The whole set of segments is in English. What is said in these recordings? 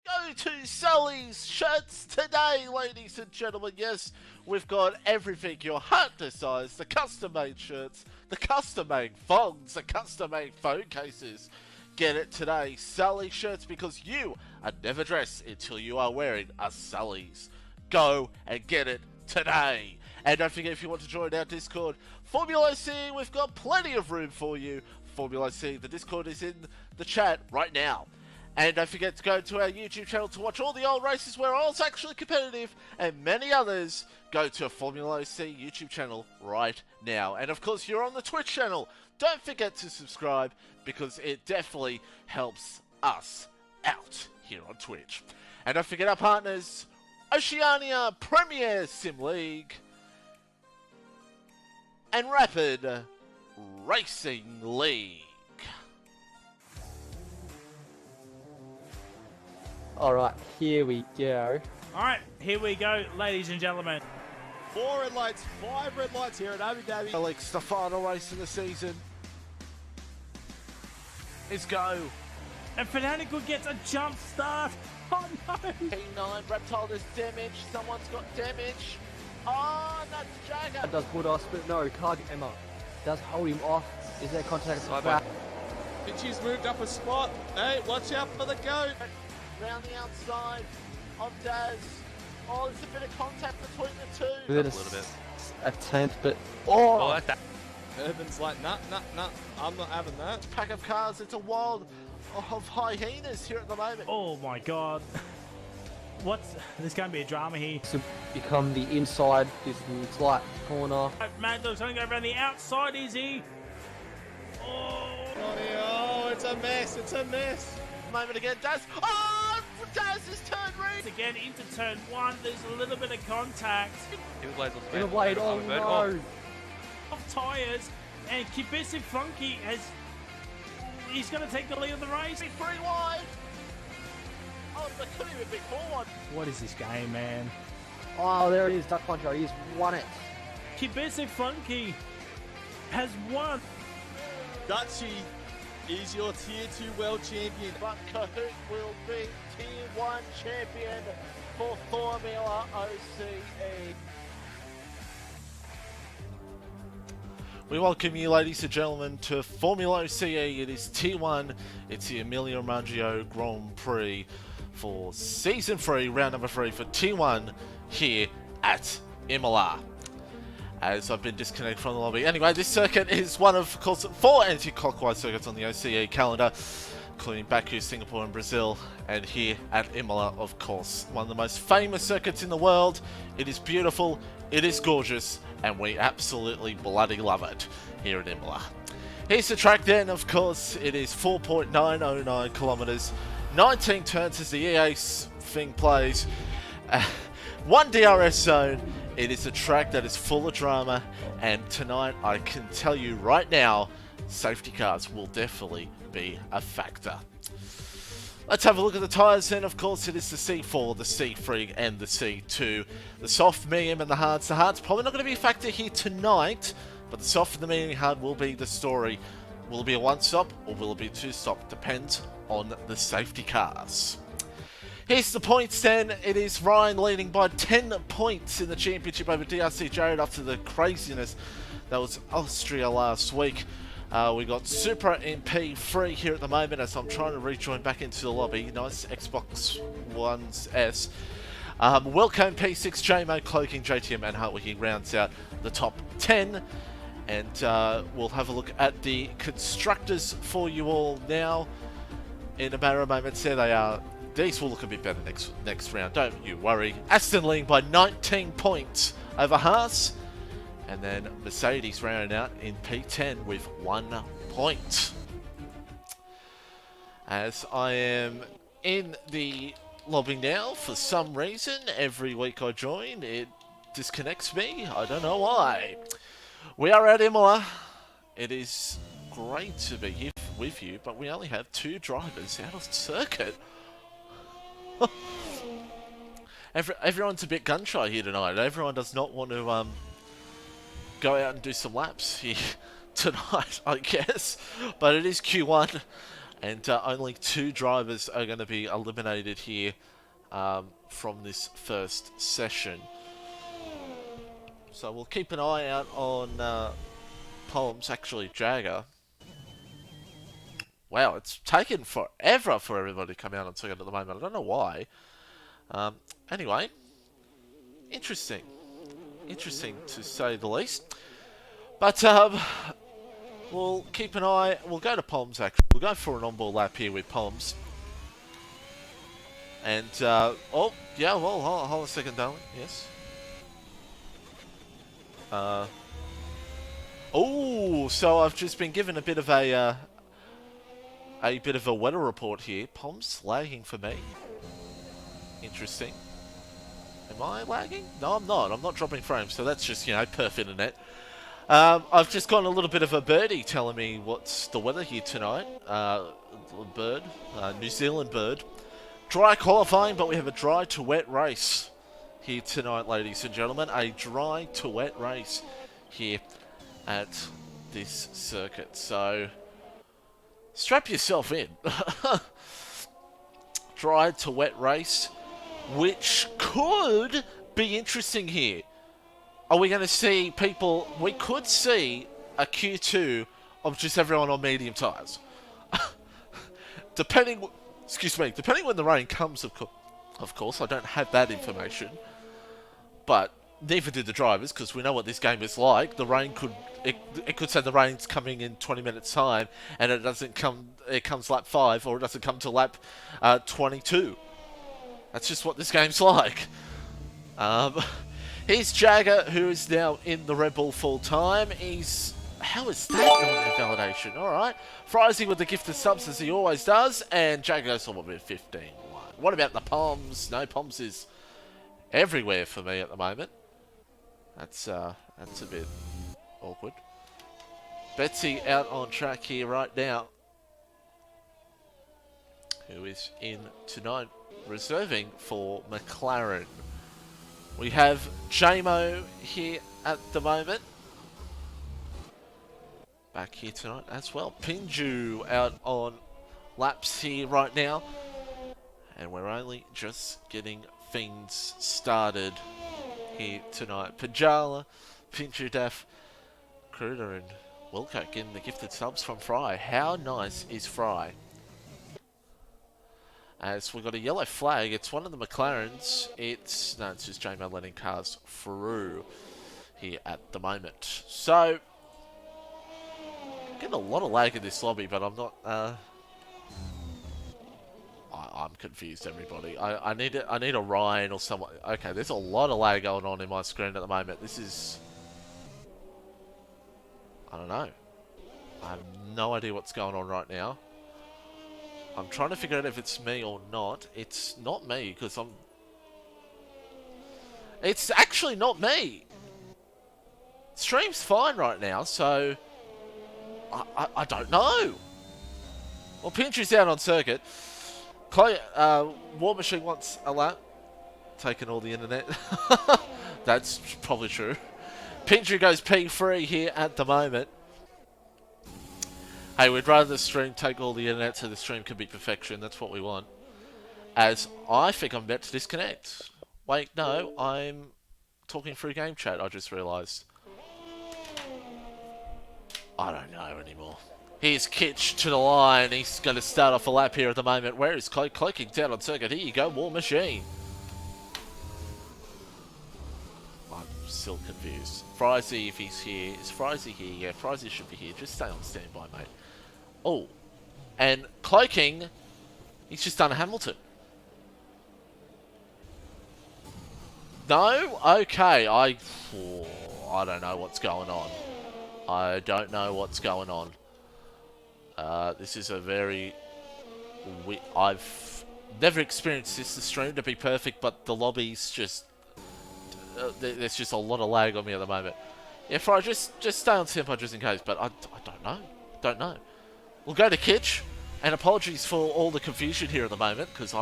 Go to Sully's Shirts today, ladies and gentlemen. Yes, we've got everything your heart desires. The custom-made shirts, the custom-made thongs, the custom-made phone cases. Get it today, Sully Shirts, because you are never dressed until you are wearing a Sully's. Go and get it today. And don't forget, if you want to join our Discord, FormulaOCE, we've got plenty of room for you. FormulaOCE, the Discord is in the chat right now. And don't forget to go to our YouTube channel to watch all the old races where oil's actually competitive and many others. Go to a FormulaOCE YouTube channel right now. And of course, you're on the Twitch channel. Don't forget to subscribe because it definitely helps us out here on Twitch. And don't forget our partners, Oceania Premier Sim League and Rapid Racing League. Alright, here we go. Alright, here we go, ladies and gentlemen. 4 red lights, 5 red lights here at Abu Dhabi. Alex, the final race of the season is go. And Fanatical gets a jump start. Oh no! P9, Reptile is damaged. Someone's got damage. Oh, that's Jagger. That does Bulldogs, but no, can't get Emma. Does hold him off. Is there contact at the back? Finchie's moved up a spot. Hey, watch out for the goat. Round the outside of Daz. Oh, there's a bit of contact between the two. Within A little bit. a tenth, but Oh, like that. Urban's like, nah, I'm not having that. Pack of cars. It's a wild of hyenas here at the moment. Oh my god. There's going to be a drama here. to become the inside, this light corner. Mad Dog's going to go around the outside, is he? Oh, it's a mess, it's a mess. Moment again, Daz. Oh, Daz has turned red. Again, into turn 1, there's a little bit of contact. In a blade, oh no! Off tyres, and Kibisive Funky he's going to take the lead of the race. 3 wide. Oh, they couldn't even be 4 wide. What is this game, man? Oh, there it is, Duck Poncho, he's won it. Kibisive Funky has won. Dutchy is your Tier 2 World Champion. But Kahoot will be Tier 1 champion for Formula OCE. We welcome you, ladies and gentlemen, to Formula OCE. It is Tier 1. It's the Emilia Romagna Grand Prix for Season 3, round number 3 for Tier 1 here at Imola. As I've been disconnected from the lobby. Anyway, this circuit is one of course 4 anti-clockwise circuits on the OCE calendar, including Baku, Singapore and Brazil, and here at Imola, of course, one of the most famous circuits in the world. It is beautiful, it is gorgeous, and we absolutely bloody love it here at Imola. Here's the track then, of course. It is 4.909 kilometers, 19 turns as the EA thing plays, 1 DRS zone. It is a track that is full of drama, and tonight I can tell you right now, safety cars will definitely be a factor. Let's have a look at the tyres then. Of course, it is the C4, the C3 and the C2. The soft, medium and the hards. The hard's probably not going to be a factor here tonight, but the soft and the medium and hard will be the story. Will it be a 1-stop or will it be a 2-stop? Depends on the safety cars. Here's the points then. It is Ryan leading by 10 points in the championship over DRC Jared after the craziness that was Austria last week. We got Supra in P3 here at the moment as I'm trying to rejoin back into the lobby. Nice Xbox One's S. Wilco in P6, JMO, Cloaking, JTM and Hartwicking rounds out the top 10. And we'll have a look at the constructors for you all now. In a matter of moments, there they are. These will look a bit better next round, don't you worry. Aston leading by 19 points over Haas. And then Mercedes rounding out in P10 with 1 point. As I am in the lobby now, for some reason, every week I join, it disconnects me. I don't know why. We are at Imola. It is great to be here with you, but we only have 2 drivers out of circuit. Everyone's a bit gun shy here tonight. Everyone does not want to go out and do some laps here tonight, I guess. But it is Q1. And only 2 drivers are going to be eliminated here from this first session. So we'll keep an eye out on Palms, actually Jagger. Wow, it's taken forever for everybody to come out on circuit at the moment. I don't know why. Anyway, interesting. Interesting to say the least. But we'll keep an eye. We'll go to Palms actually. We'll go for an on-board lap here with Palms. And, oh, yeah, well, hold a second, darling. Yes. Oh, so I've just been given a bit of a weather report here. Palms lagging for me. Interesting. Am I lagging? No, I'm not. I'm not dropping frames, so that's just, you know, perf internet. I've just gotten a little bit of a birdie telling me what's the weather here tonight. Bird, New Zealand bird. Dry qualifying, but we have a dry to wet race here tonight, ladies and gentlemen. A dry to wet race here at this circuit. So, strap yourself in. Dry to wet race, which could be interesting here. Are we going to see people... We could see a Q2 of just everyone on medium tyres. Depending... Excuse me. Depending when the rain comes, of course. I don't have that information. But neither did the drivers, because we know what this game is like. The rain could... It could say the rain's coming in 20 minutes' time, and it doesn't come... It comes lap 5, or it doesn't come to lap 22. That's just what this game's like. Here's Jagger, who is now in the Red Bull full time. He's... How is that invalidation? Alright. Frizy with the gifted subs as he always does. And Jagger goes on with 15-1. What about the Palms? No, Palms is everywhere for me at the moment. That's a bit awkward. Betsy out on track here right now. Who is in tonight, reserving for McLaren. We have JMO here at the moment. Back here tonight as well. Pinju out on laps here right now. And we're only just getting things started here tonight. Pajala, Pinju, Daff, Kruder and Wilco getting the gifted subs from Fry. How nice is Fry? As we've got a yellow flag, it's one of the McLarens. It's just JMO letting cars through here at the moment. So, getting a lot of lag in this lobby, but I'm not. I'm confused, everybody. I need a Ryan or someone. Okay, there's a lot of lag going on in my screen at the moment. This is. I don't know. I have no idea what's going on right now. I'm trying to figure out if it's me or not. It's not me, because I'm... It's actually not me! Stream's fine right now, so... I don't know! Well, Pinchu's out on circuit. War Machine wants a lap. Taking all the internet. That's probably true. Pinchu goes P3 here at the moment. Hey, we'd rather the stream take all the internet so the stream can be perfection. That's what we want. As I think I'm about to disconnect. Wait, no, I'm talking through game chat, I just realised. I don't know anymore. Here's Kitch to the line. He's going to start off a lap here at the moment. Where is Cloak? Cloaking down on circuit. Here you go, War Machine. I'm still confused. Frizy, if he's here. Is Frizy here? Yeah, Frizy should be here. Just stay on standby, mate. Oh, and Cloaking, he's just done a Hamilton. No? Okay, I don't know what's going on. I don't know what's going on. This is a very... I've never experienced this stream to be perfect, but the lobby's just... there's just a lot of lag on me at the moment. Yeah, Fry, just stay on standby just in case, but I don't know. Don't know. We'll go to Kitch, and apologies for all the confusion here at the moment, because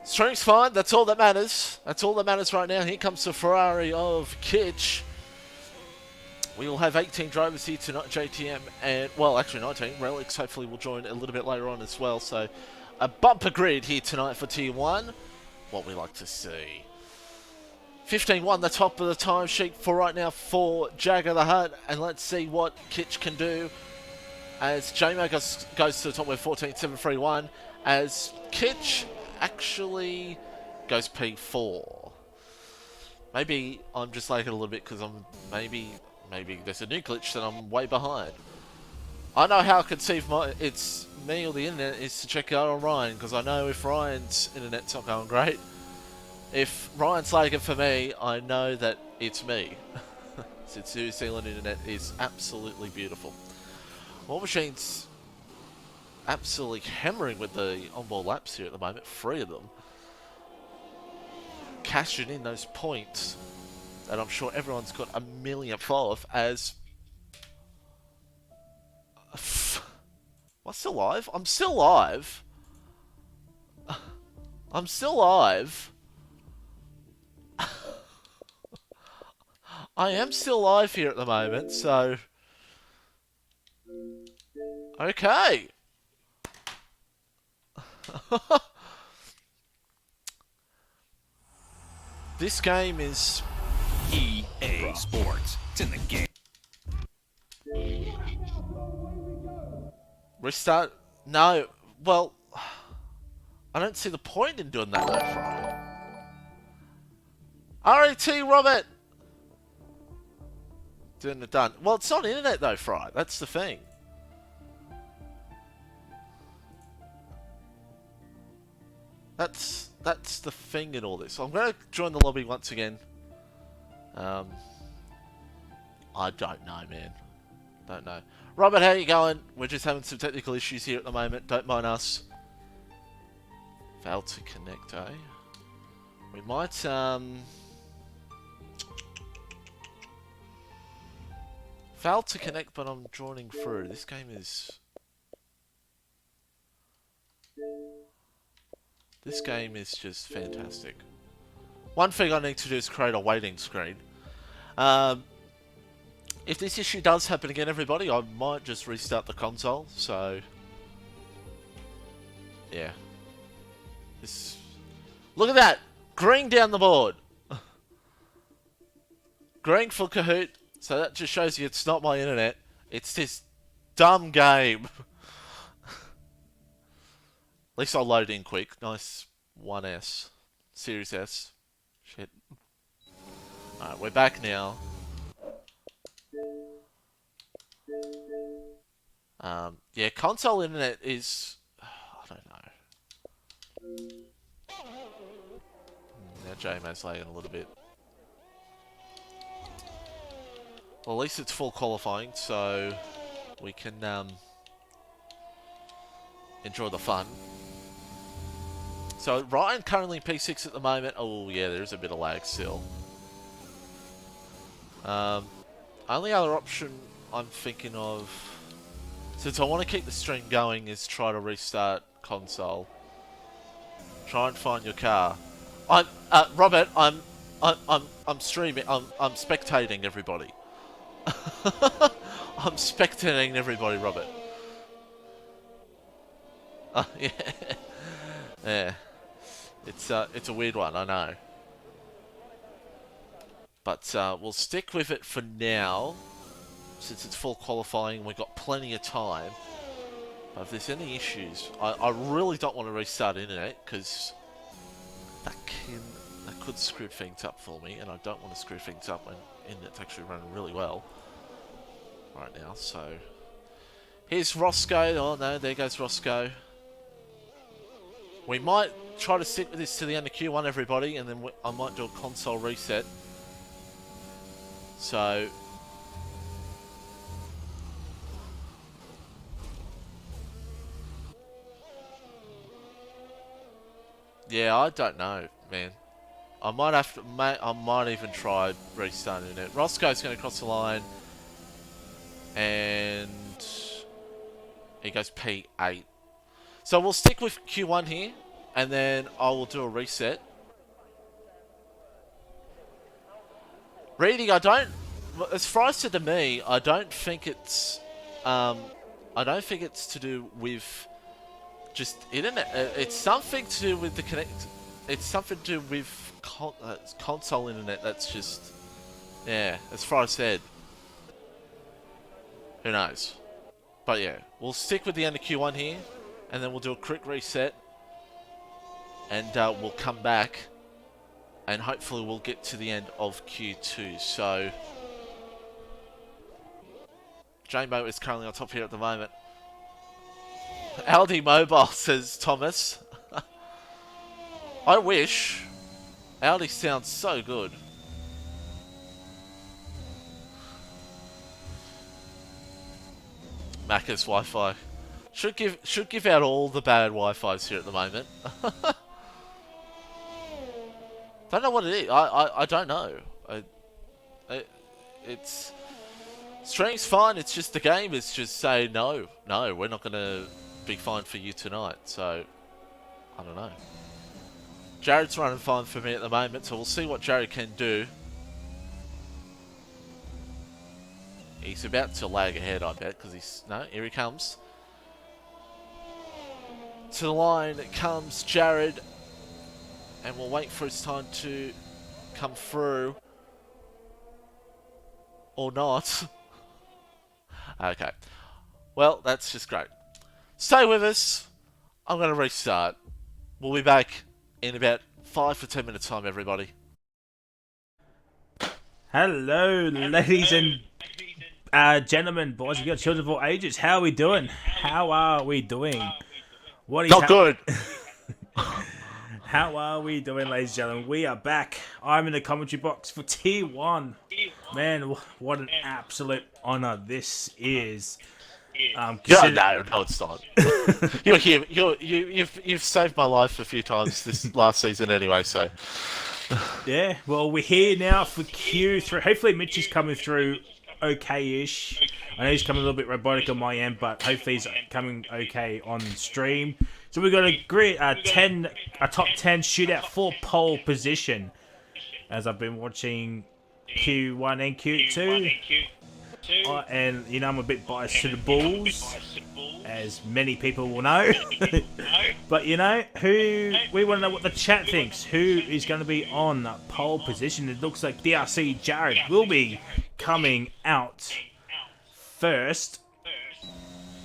Stream's fine, that's all that matters. That's all that matters right now. Here comes the Ferrari of Kitch. We will have 18 drivers here tonight, JTM, and, well, actually 19. Relics hopefully will join a little bit later on as well. So, a bumper grid here tonight for Tier 1. What we like to see. 15-1, the top of the timesheet for right now for Jagger the Hutt. And let's see what Kitch can do as J-Mo goes to the top with 14.731. As Kitch actually goes P4. Maybe I'm just lagging a little bit because I'm maybe there's a new glitch that I'm way behind. I know how I can see if it's me or the internet is to check out on Ryan, because I know if Ryan's internet's not going great, if Ryan's lagging for me, I know that it's me. Since New Zealand internet is absolutely beautiful. War Machine's absolutely hammering with the onboard laps here at the moment, 3 of them. Cashing in those points that I'm sure everyone's got a millionth of as... Am I still live? I'm still live. I'm still live. I am still live here at the moment, so... Okay. This game is... EA Sports. It's in the game. Restart? No. Well, I don't see the point in doing that though, Fry. RAT, Robert! Doing it done. Well, it's not internet though, Fry. That's the thing. That's the thing in all this. So I'm going to join the lobby once again. I don't know, man. Don't know. Robert, how you going? We're just having some technical issues here at the moment. Don't mind us. Failed to connect, eh? We might, failed to connect, but I'm joining through. This game is... This game is just fantastic. One thing I need to do is create a waiting screen. If this issue does happen again, everybody, I might just restart the console. So, yeah. Look at that! Green down the board! Green for Kahoot. So that just shows you it's not my internet. It's this dumb game. At least I'll load in quick. Nice 1S. Series S. Shit. Alright, we're back now. Yeah, console internet is... I don't know. Now JMO's lagging a little bit. Well, at least it's full qualifying, so we can enjoy the fun. So Ryan currently P6 at the moment. Oh yeah, there's a bit of lag still. Only other option I'm thinking of, since I want to keep the stream going, is try to restart console. Try and find your car. Robert, I'm streaming. I'm spectating everybody. I'm spectating everybody, Robert. Yeah. Yeah. It's a weird one, I know. But we'll stick with it for now, since it's full qualifying. We've got plenty of time. But if there's any issues, I really don't want to restart internet, because that could screw things up for me, and I don't want to screw things up when internet's actually running really well right now. So here's Roscoe. Oh no, there goes Roscoe. We might try to stick with this to the end of Q1, everybody, and then I might do a console reset. So... yeah, I don't know, man. I might have to... I might even try restarting it. Roscoe's going to cross the line. And... he goes P8. So we'll stick with Q1 here, and then I will do a reset. Reading, I don't as far as to me, I don't think it's to do with just internet. It's something to do with the connect. It's something to do with console internet. That's just, yeah. As far as said, who knows? But yeah, we'll stick with the end of Q1 here, and then we'll do a quick reset, and we'll come back, and hopefully we'll get to the end of Q2. So, J-Mo is currently on top here at the moment. Aldi Mobile, says Thomas. I wish. Aldi sounds so good. Macca's Wi-Fi. Should give out all the bad Wi-Fi's here at the moment. Don't know what it is. I don't know. It's stream's fine. It's just the game is just saying no, we're not gonna be fine for you tonight. So I don't know. Jared's running fine for me at the moment, so we'll see what Jared can do. He's about to lag ahead, I bet, because he's... No, here he comes. To the line comes Jared. And we'll wait for his time to come through. Or not. Okay. Well, that's just great. Stay with us. I'm going to restart. We'll be back in about 5 to 10 minutes time, everybody. Hello, ladies and gentlemen, boys and girls, children of all ages. How are we doing? How are we doing? What is Not good. How are we doing, ladies and gentlemen? We are back. I'm in the commentary box for Tier 1. Man, what an absolute honour this is. No, it's not. You're here. You've saved my life a few times this last season anyway, so... Yeah, well, we're here now for Q3. Hopefully Mitch is coming through okay-ish. I know he's coming a little bit robotic on my end, but hopefully he's coming okay on stream. So we've got a top 10 shootout for pole position. As I've been watching Q1 and Q2. And, you know, I'm a bit biased to the Bulls, as many people will know. But, you know, we want to know what the chat thinks. Who is going to be on pole position? It looks like DRC Jared will be coming out first.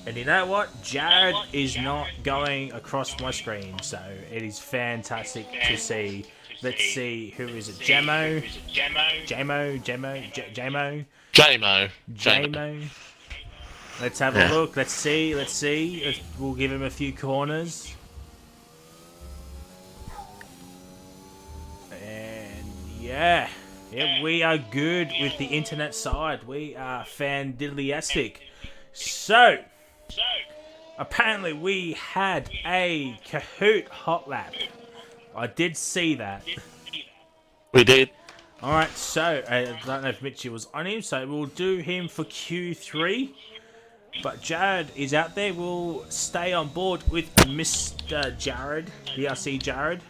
And you know what? Jared is not going across my screen, so it is fantastic to see. Let's see, who is it? Jamo? Let's have a look. Let's see. We'll give him a few corners. And yeah, we are good with the internet side. We are fan-diddly-astic. So, apparently we had a Kahoot hot lap. I did see that. We did. Alright, so, I don't know if Mitchie was on him, so we'll do him for Q3. But Jared is out there. We'll stay on board with Mr. Jared, DRC Jared.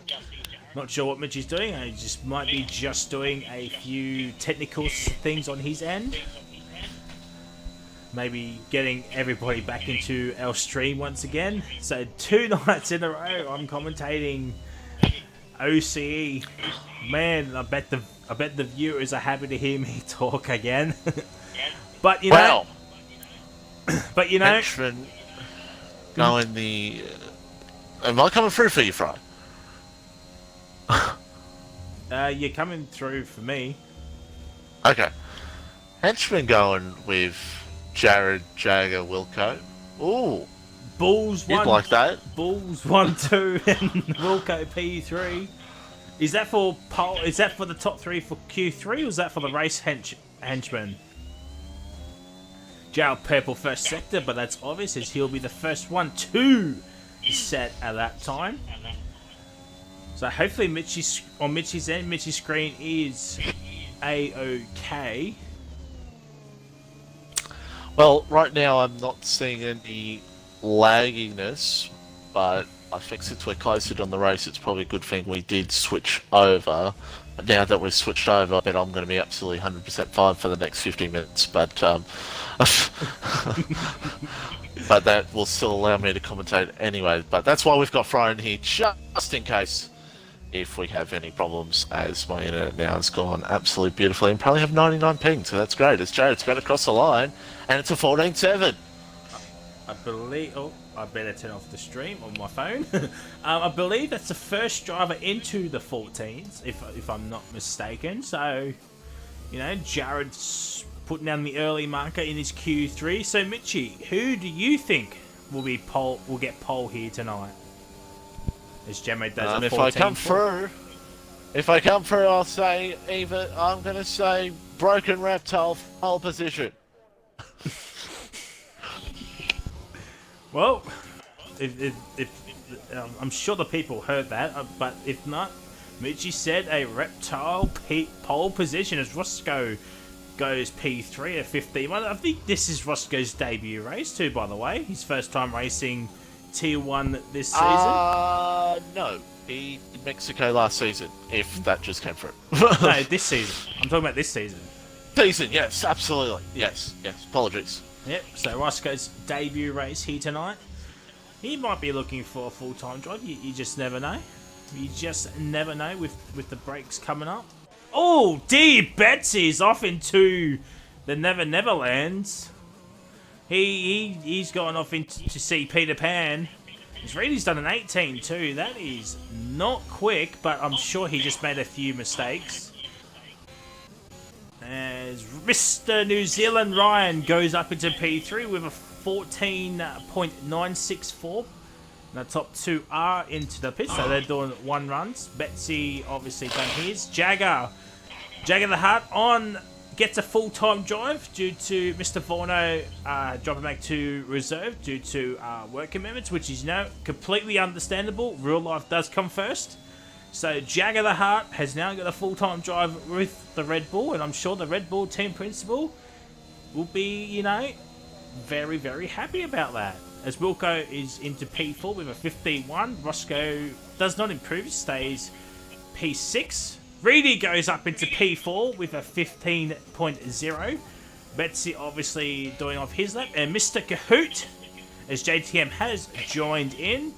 Not sure what Mitchie's doing. He just might be just doing a few technical things on his end. Maybe getting everybody back into our stream once again. So 2 nights in a row, I'm commentating OCE. Man, I bet the viewers are happy to hear me talk again. But you know, Henchman going the. Am I coming through for you, Fry? You're coming through for me. Okay. Henchman going with Jared, Jagger, Wilco. Ooh. Bulls You'd 1. like that? Bulls 1, 2, and Wilco P3. Is that for the top 3 for Q3, or is that for the race henchman? Jared Purple first sector, but that's obvious as he'll be the first one to set at that time. So hopefully Mitchie's end, Mitchie's screen is A-OK. Well, right now I'm not seeing any lagginess, but I think since we're closer on the race, it's probably a good thing we did switch over now that we've switched over, I bet I'm going to be absolutely 100% fine for the next 50 minutes. But but that will still allow me to commentate anyway. But that's why we've got Fryden here, just in case if we have any problems, as my internet now has gone absolutely beautifully and probably have 99 ping, so that's great. It's Jared's got across the line, and it's a 14-7. I believe. Oh, I better turn off the stream on my phone. I believe that's the first driver into the 14s, if I'm not mistaken. So, you know, Jared's putting down the early marker in his Q3. So, Mitchie, who do you think will get pole here tonight? As Gemma does a 14. If I come through, I'll say I'm going to say Broken Reptile pole position. Well, if I'm sure the people heard that, but if not, Mitchie said a Reptile pole position as Roscoe goes P3 at 15. I think this is Roscoe's debut race too, by the way. His first time racing T1 this season. No. He did Mexico last season, if that just came through. No, this season. I'm talking about this season. Season, yes, absolutely. Yes. Apologies. Yep, so Roscoe's debut race here tonight. He might be looking for a full-time drive. You just never know. You just never know with the breaks coming up. Oh, dear Betsy's off into the Never Neverlands. He's gone off to see Peter Pan. He's really done an 18 too. That is not quick, but I'm sure he just made a few mistakes. As Mr. New Zealand Ryan goes up into P3 with a 14.964. The top two are into the pit, so they're doing one runs. Betsy obviously done his. Jagger the Heart on gets a full-time drive due to Mr. Vorno dropping back to reserve due to work commitments, which is completely understandable. Real life does come first. So Jagger the Heart has now got a full-time drive with the Red Bull, and I'm sure the Red Bull team principal will be, very, very happy about that. As Wilco is into P4 with a 15-1, Roscoe does not improve, stays P6. Reedy goes up into P4 with a 15.0. Betsy obviously doing off his lap. And Mr. Kahoot, as JTM has joined in.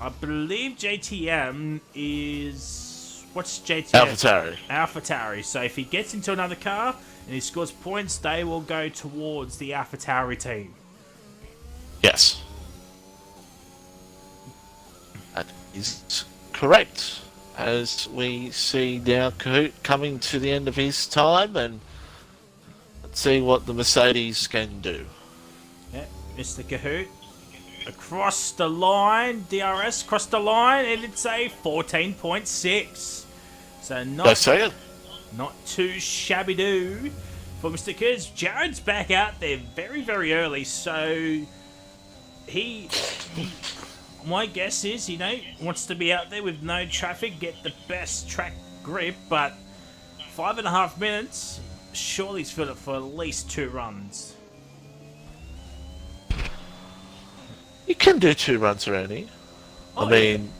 I believe JTM is... What's JTM? AlphaTauri. So if he gets into another car and he scores points, they will go towards the AlphaTauri team. Yes. That is correct. As we see now Kahoot coming to the end of his time, and let's see what the Mercedes can do. Yeah, Mr. Kahoot across the line, DRS across the line, and it's a 14.6. So not too shabby do for Mr. Kids. Jared's back out there very, very early, so he my guess is, wants to be out there with no traffic, get the best track grip, but 5.5 minutes, surely he's filled it for at least 2 runs. You can do 2 runs around here. Oh, I mean,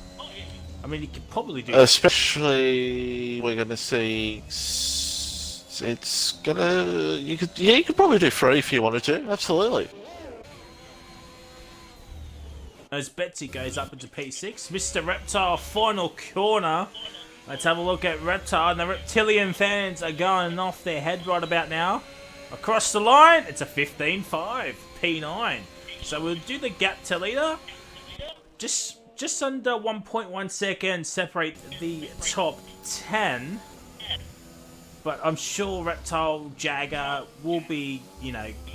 you could probably do. Especially, we're going to see. It's gonna. You could probably do 3 if you wanted to. Absolutely. As Betsy goes up into P6, Mr. Reptile final corner. Let's have a look at Reptile, and the Reptilian fans are going off their head right about now. Across the line, it's a 15.5, P9. So we'll do the gap to leader. Just under 1.1 seconds separate the top 10. But I'm sure Reptile Jagger will be,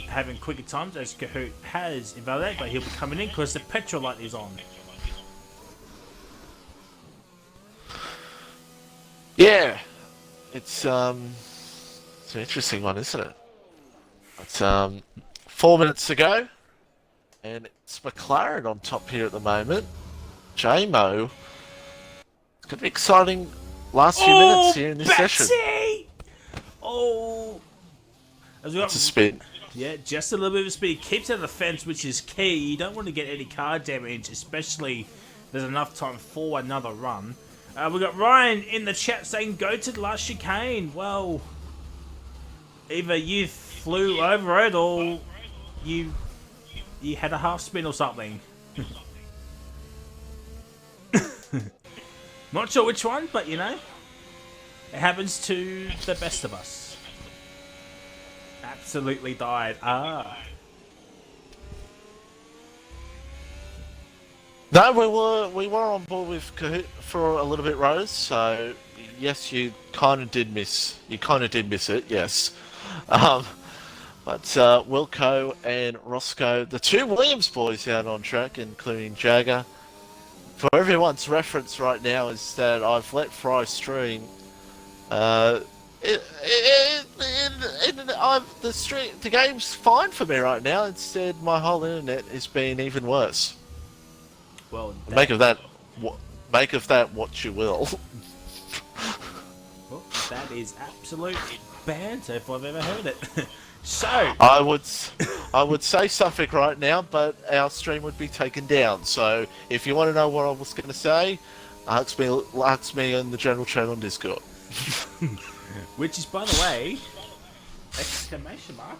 having quicker times as Kahoot has invalidated, but he'll be coming in because the petrol light is on. Yeah, it's an interesting one, isn't it? It's 4 minutes to go, and it's McLaren on top here at the moment. JMO. It's going to be exciting last few minutes here in this session. Oh! It's a spin. Yeah, just a little bit of speed. Keeps out of the fence, which is key. You don't want to get any car damage, especially if there's enough time for another run. We got Ryan in the chat saying, go to the last chicane. Well, either you flew over it or you had a half spin or something. Not sure which one, but you know, it happens to the best of us. Absolutely died. No, we were on board with Kahoot for a little bit, Rose. So yes, you kind of did miss it. Yes, but Wilco and Roscoe, the two Williams boys out on track, including Jagger. For everyone's reference right now is that I've let Fry stream. The game's fine for me right now. Instead, my whole internet is being even worse. Well, Make of that what you will. Well, that is absolute banter if I've ever heard it. So I would say something right now, but our stream would be taken down. So if you want to know what I was going to say, ask me in the general channel on Discord. Which is, by the way, exclamation mark.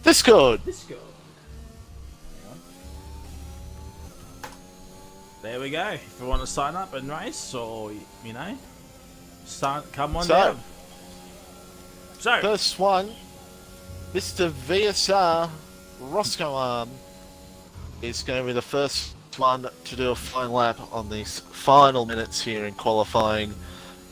Discord. Discord. There we go. If you want to sign up and race, or you know, come on down. So first one, Mr. VSR Roscoe Arm is going to be the first one to do a fine lap on these final minutes here in qualifying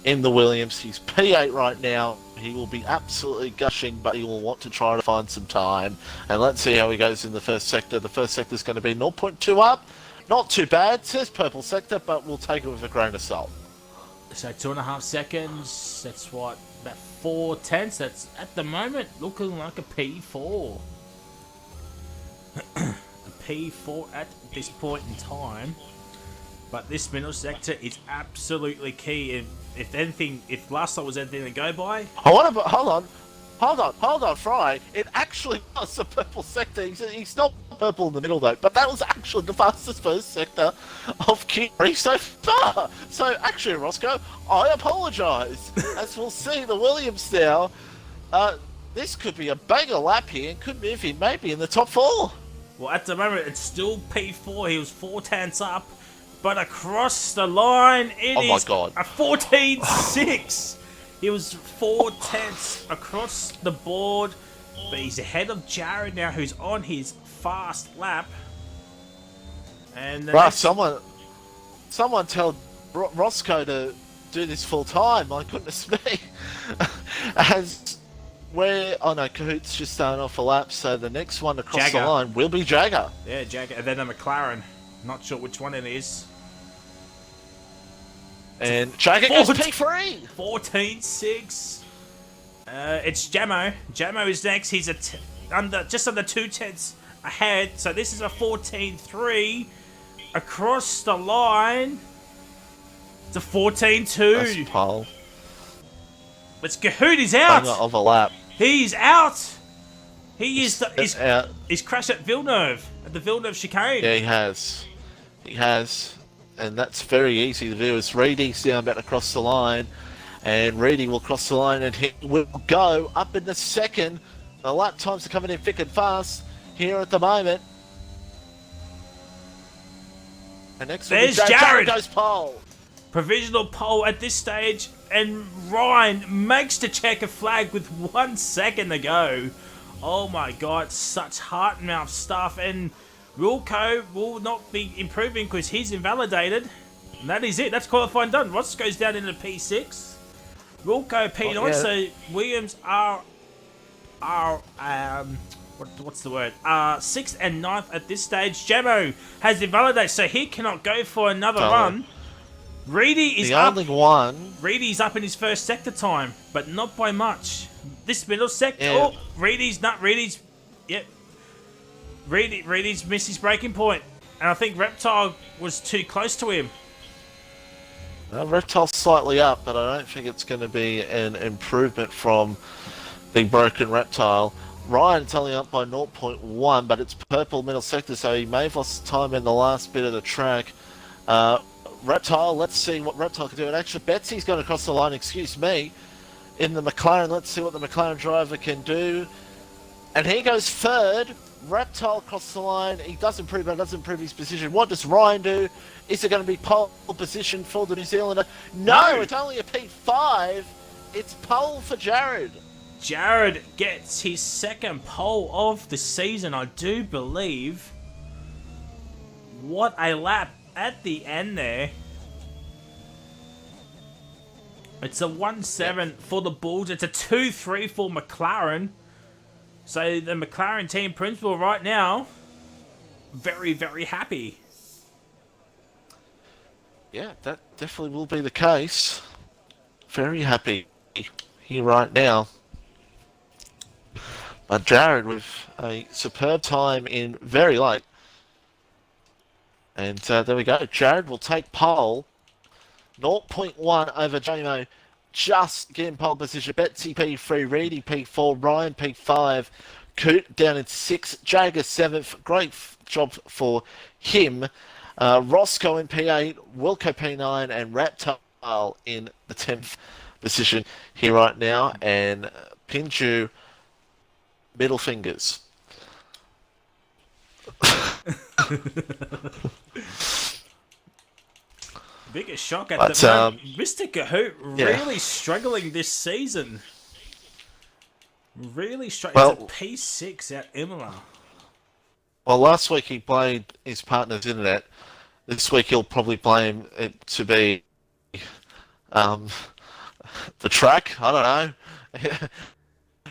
in the Williams. He's P8 right now. He will be absolutely gushing, but he will want to try to find some time. And let's see how he goes in the first sector. The first sector is going to be 0.2 up. Not too bad. It says purple sector, but we'll take it with a grain of salt. So 2.5 seconds. That's what, about 4/10. That's at the moment looking like a P4. A P4 at this point in time. But this middle sector is absolutely key. If last time was anything to go by, Hold on, Fry. It actually was a purple sector. He's not purple in the middle though, but that was actually the fastest first sector of Q3 so far. So actually, Roscoe, I apologise. As we'll see, the Williams now. This could be a banger lap here, and could move him maybe in the top 4. well, at the moment it's still P4. He was 4/10 up, but across the line it my is God. a 14.6. He was 4/10 across the board, but he's ahead of Jared now, who's on his fast lap. And Right, someone tell Roscoe to do this full time. My goodness me. Cahoot's just starting off a lap, so the next one across the line will be Jagger. Yeah, Jagger, and then a McLaren. Not sure which one it is. And Jagger goes P3. 14.6. It's Jamo. Jamo is next. He's just under 2/10 ahead. So this is a 14.3 across the line. It's a 14.2. That's pole. But Cahoot is out. Of a lap. He's out. He's out. He's crashed at Villeneuve at the Villeneuve chicane. Yeah, he has. And that's very easy to do. As Reedy's now about to cross the line, and Reedy will cross the line, and he will go up in the second. The lap times are coming in thick and fast here at the moment. And next one There's is Jared. goes pole. Provisional pole at this stage, and Ryan makes the checker flag with 1 second to go. Oh my God, such heart and mouth stuff, and Wilco will not be improving because he's invalidated. And that is it. That's qualifying done. Ross goes down into P6. Wilco P9. So Williams are what's the word? 6th and 9th at this stage. Jamo has invalidated, so he cannot go for another run. Reedy is up. Only one. Reedy's up in his first sector time, but not by much. This middle sector. Yeah. Oh, Reedy's Yep. Reedy's missed his breaking point, and I think Reptile was too close to him. Reptile's slightly up, but I don't think it's going to be an improvement from the broken Reptile. Ryan's only up by 0.1, but it's purple middle sector, so he may have lost time in the last bit of the track. Reptile. Let's see what Reptile can do. And actually, Betsy's gone across the line, excuse me, in the McLaren. Let's see what the McLaren driver can do. And he goes third. Reptile across the line. He does improve, but doesn't improve his position. What does Ryan do? Is it going to be pole position for the New Zealander? No, it's only a P5. It's pole for Jared. Jared gets his second pole of the season, I do believe. What a lap at the end there. It's a 1-7 for the Bulls. It's a 2-3 for McLaren. So the McLaren team principal right now, very, very happy. Yeah, that definitely will be the case. Very happy here right now. But Jared with a superb time in very late. And there we go. Jared will take pole. 0.1 over JMO. Just getting pole position. Betsy P3, Reedy P4, Ryan P5, Coot down in 6th, Jagger 7th. Great job for him. Roscoe in P8, Wilco P9, and Reptile in the 10th position here right now. And Pinju, middle fingers. Biggest shock at the moment. Mr. Kahoot really struggling this season. Really struggling. Well, it's a P6 at Imola. Well, last week he blamed his partner's internet. This week he'll probably blame it to be the track. I don't know.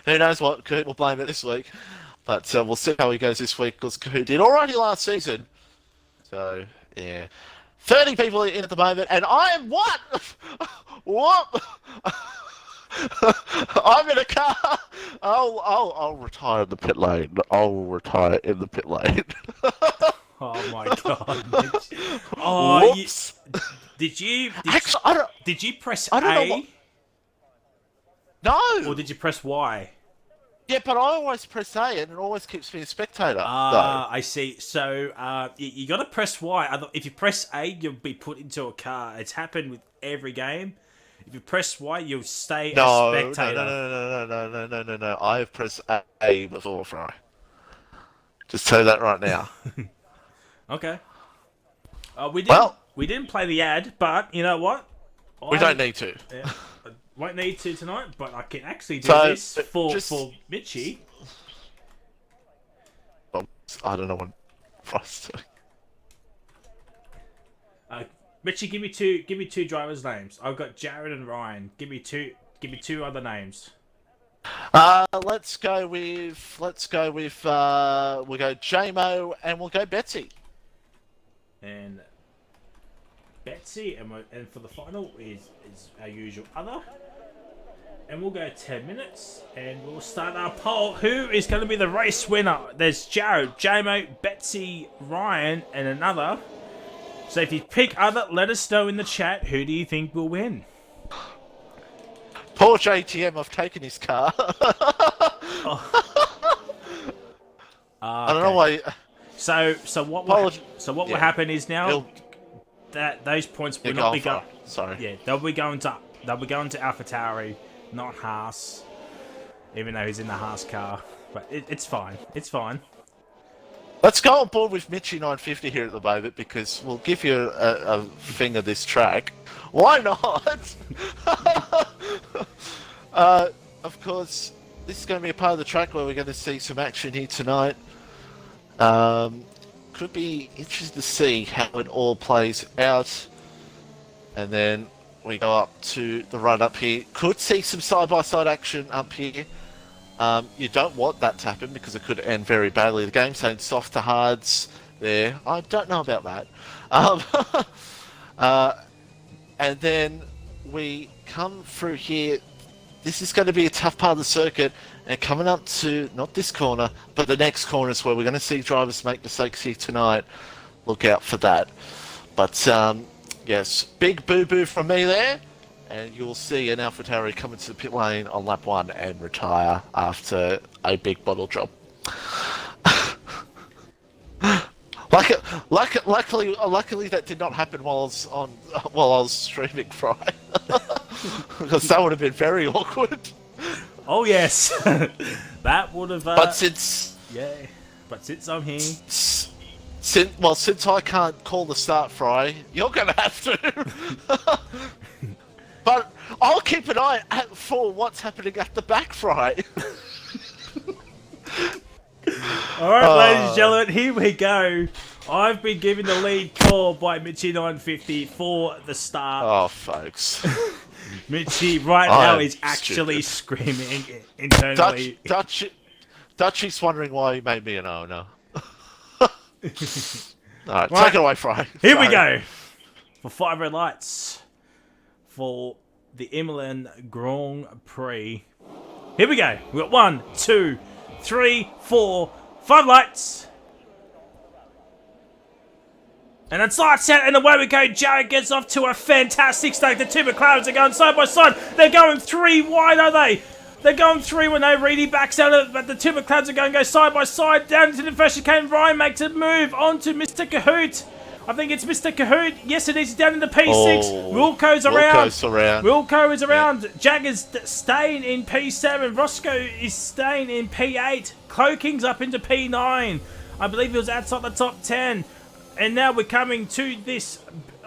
Who knows what Kahoot will blame it this week. But we'll see how he goes this week, because Kahoot did alrighty last season. So, yeah. 30 people in at the moment, and I am what? What? I'm in a car. I'll retire in the pit lane. I'll retire in the pit lane. Oh my god! Oh, whoops. Did you press I don't know A? No. Or did you press Y? Yeah, but I always press A, and it always keeps me a spectator. I see. So you got to press Y. If you press A, you'll be put into a car. It's happened with every game. If you press Y, you'll stay a spectator. No. I have pressed A before, Fry. Just tell you that right now. Okay. We didn't play the ad, but you know what? We don't need to. Yeah, I won't need to tonight, but I can actually do this for Mitchie. Well, I don't know what Frost doing. Mitchie, give me two drivers' names. I've got Jared and Ryan. Give me two other names. Let's go with we'll go JMO and we'll go Betsy. And Betsy, and for the final is our usual other. And we'll go 10 minutes, and we'll start our poll. Who is going to be the race winner? There's Jared, JMO, Betsy, Ryan, and another. So if you pick other, let us know in the chat. Who do you think will win? Poor JTM, I've taken his car. I don't know why. So what will happen is now that those points will not be going. Sorry. Yeah, they'll be going to AlphaTauri, not Haas. Even though he's in the Haas car, but it's fine. It's fine. Let's go on board with Mitchie 950 here at the moment, because we'll give you a thing of this track. Why not? Of course, this is going to be a part of the track where we're going to see some action here tonight. Could be interesting to see how it all plays out. And then we go up to the run up here. Could see some side-by-side action up here. You don't want that to happen because it could end very badly. The game's saying soft to hards there. I don't know about that. And then we come through here. This is going to be a tough part of the circuit. And coming up to, not this corner, but the next corner is where we're going to see drivers make mistakes here tonight. Look out for that. But, yes, big boo-boo from me there. And you'll see an AlphaTauri come into the pit lane on lap 1 and retire after a big bottle drop. Luckily, that did not happen while I was streaming Fry, because that would have been very awkward. Oh yes, that would have. But since I'm here. Since I can't call the start, Fry, you're gonna have to. But I'll keep an eye out for what's happening at the back, Fry. All right, ladies and gentlemen, here we go. I've been given the lead call by Mitchie950 for the start. Oh, folks. Mitchie right now is actually screaming internally. Dutchie's wondering why he made me an owner. Alright, take it away, Fry. Here we go. For 5 red lights. For the Imola Grand Prix. Here we go. We've got 1, 2, 3, 4, 5 lights. And it's lights out, and away we go. Jared gets off to a fantastic start. The two McLarens are going side by side. They're going 3 wide, are they? They're going 3 when they Reedy backs out of it, but the two McLarens are going to go side by side. Down into the first chicane. Ryan makes a move onto Mr. Kahoot. I think it's Mr. Kahoot. Yes, it is. He's down in the P6. Wilco's around. Wilco is around. Yeah. Jagger's staying in P7. Roscoe is staying in P8. Cloaking's up into P9. I believe he was outside the top 10. And now we're coming to this.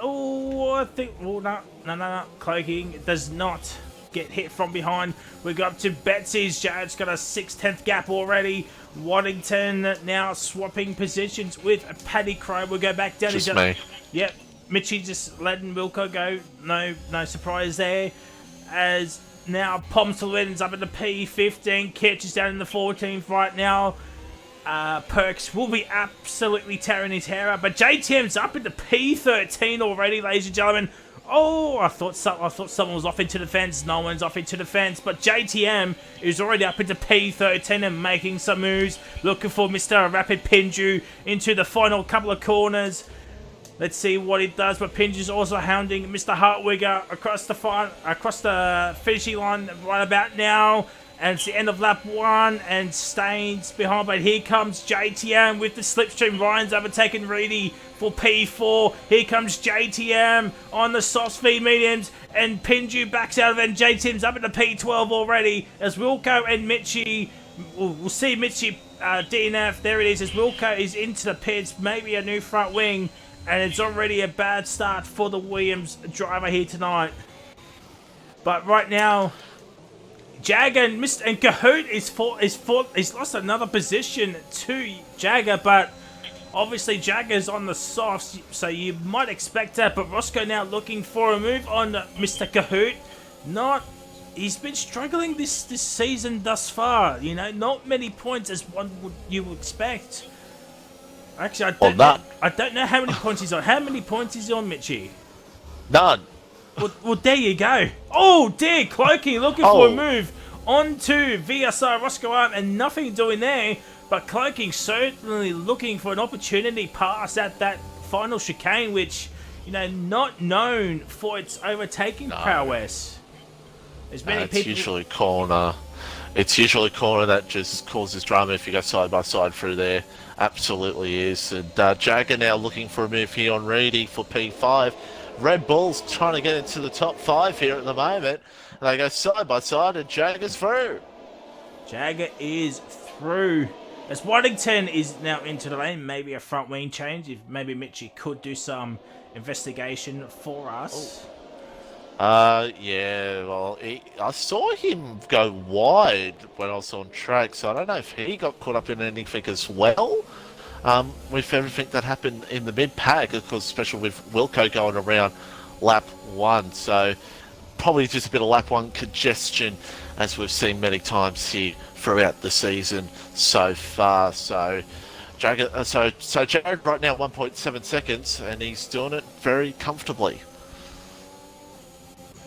Oh, I think. Oh, no. Cloaking does not get hit from behind. We go up to Betsy's. Jared's got a 6/10 gap already. Waddington now swapping positions with Paddy Crow. We'll go back down. Just me. Yep. Mitchie just letting Wilco go. No surprise there. As now Pomsel up in the P15. Kitch is down in the 14th right now. Perks will be absolutely tearing his hair up. But JTM's up in the P13 already, ladies and gentlemen. Oh, I thought someone was off into the fence. No one's off into the fence. But JTM is already up into P13 and making some moves. Looking for Mr. Rapid Pinju into the final couple of corners. Let's see what he does. But Pinju's also hounding Mr. Hartwigger across the finishing line right about now. And it's the end of lap 1, and Staines behind, but here comes JTM with the slipstream. Ryan's overtaken Reedy for P4. Here comes JTM on the soft speed mediums, and Pinju backs out of it, and JTM's up at the P12 already, as Wilco and Mitchie, we'll see Mitchie DNF, there it is, as Wilco is into the pits, maybe a new front wing, and it's already a bad start for the Williams driver here tonight. But right now, Jagger and Kahoot he's lost another position to Jagger, but obviously Jagger's on the softs, so you might expect that. But Roscoe now looking for a move on Mr. Kahoot. He's been struggling this season thus far. You know, not many points as you would expect. Actually, I don't know how many points he's on. How many points is he on, Mitchie? None. Well, there you go. Oh, dear, Cloaking looking for a move onto VSR Roscoe Arm, and nothing doing there. But Cloaking certainly looking for an opportunity pass at that final chicane, which, you know, not known for its overtaking prowess. There's many people. It's usually corner that just causes drama if you go side by side through there. Absolutely is. And Jagger now looking for a move here on Reedy for P5. Red Bull's trying to get into the top 5 here at the moment. And they go side by side, and Jagger's through. Jagger is through. As Waddington is now into the lane, maybe a front wing change. If maybe Mitchie could do some investigation for us. Yeah, well, I saw him go wide when I was on track, so I don't know if he got caught up in anything as well. With everything that happened in the mid-pack, of course, especially with Wilco going around lap 1. So probably just a bit of lap 1 congestion, as we've seen many times here throughout the season so far. So Jared right now 1.7 seconds, and he's doing it very comfortably.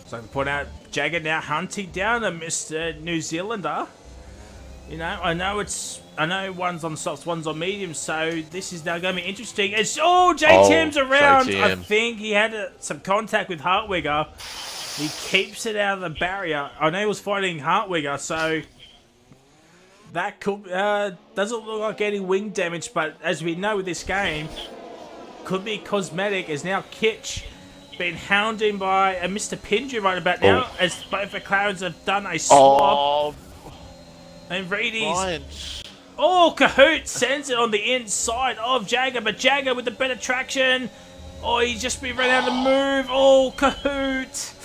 So I can point out Jagger now hunting down a Mr. New Zealander. You know, I know one's on softs, one's on mediums, so this is now going to be interesting. JTM's around. JTM. I think he had some contact with Hartwigger. He keeps it out of the barrier. I know he was fighting Hartwigger, so that could doesn't look like any wing damage. But as we know with this game, could be cosmetic, as now Kitch been hounded by a Mr. Pindry right about now, as both McLarens have done a swap. And Reedy's... Ryan. Oh, Kahoot sends it on the inside of Jagger, but Jagger with the better traction. Oh, he's just been running out of the move. Oh, Kahoot.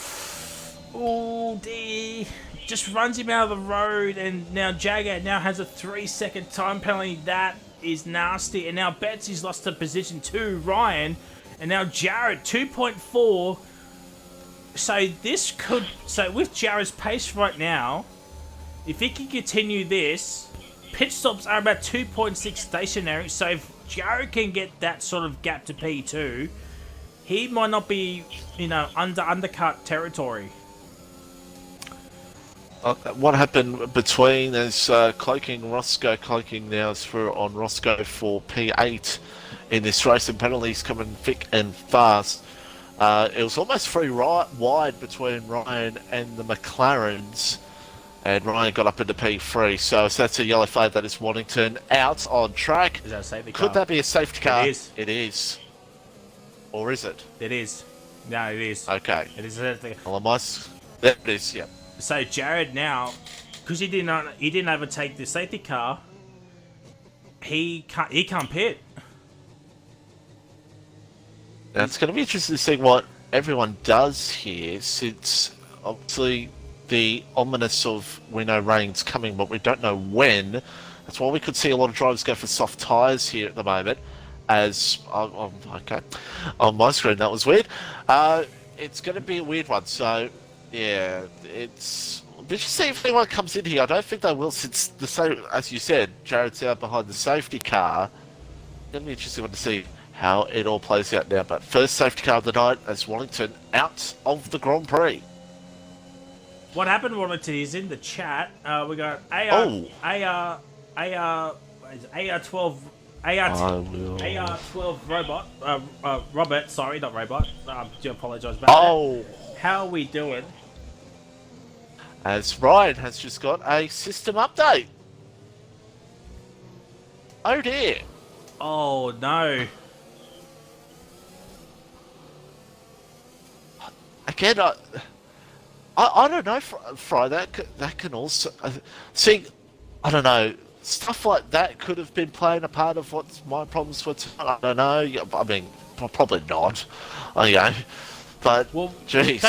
Oh, D. Just runs him out of the road, and now Jagger now has a 3-second time penalty. That is nasty. And now Betsy's lost her position to Ryan, and now Jared 2.4. So this could... So with Jared's pace right now, if he can continue this, pit stops are about 2.6 stationary. So if Jared can get that sort of gap to P2, he might not be, undercut territory. What happened between is Roscoe cloaking now is on Roscoe for P8 in this race, and penalties coming thick and fast. It was almost free wide between Ryan and the McLarens, and Ryan got up into P3. So that's a yellow flag. That is Waddington out on track. Is that a safety car? Could that be a safety car? It is. It is. Or is it? It is. No, it is. Okay. It is a safety car. Well, it is, yeah. So Jared now, because he didn't overtake the safety car, he can't pit. Now it's going to be interesting to see what everyone does here, since obviously the ominous of we know rain's coming, but we don't know when. That's why we could see a lot of drivers go for soft tyres here at the moment. As okay, on my screen that was weird. It's going to be a weird one. So yeah, it's. Did you see if anyone comes in here? I don't think they will, since the same as you said, Jared's out behind the safety car. It's going to be interesting to see how it all plays out now. But first safety car of the night as Wellington out of the Grand Prix. What happened, Wellington, is in the chat. We got AR12 robot. Robert, sorry, not robot. I do apologise about that. How are we doing? As Ryan has just got a system update. Oh dear. Oh no. Again, I don't know, Fry, that can also... see, I don't know, stuff like that could have been playing a part of what my problems were tonight. I don't know, I mean, probably not. Okay. But, well, jeez.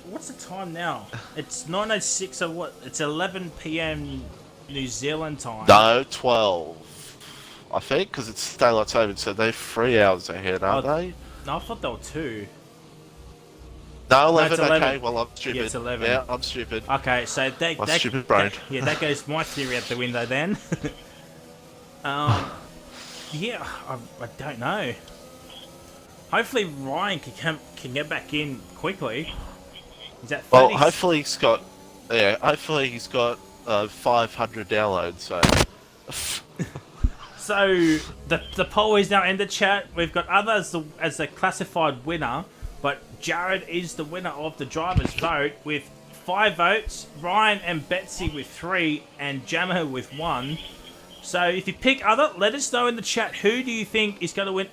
What's the time now? It's 9:06 or what? It's 11 p.m. New Zealand time. No, 12. I think, because it's daylight savings, so they're 3 hours ahead, aren't they? No, I thought they were 2. No, 11, no, 11. Okay, well, I'm stupid. Yeah, it's 11. Yeah, I'm stupid. Okay, so My stupid brain. That goes my theory out the window then. Yeah, I don't know. Hopefully Ryan can get back in quickly. Is that 30? Well, hopefully he's got 500 downloads. So the poll is now in the chat. We've got others as the classified winner, but Jared is the winner of the driver's vote with 5 votes. Ryan and Betsy with 3, and Jammer with 1. So if you pick other, let us know in the chat who do you think is going to win.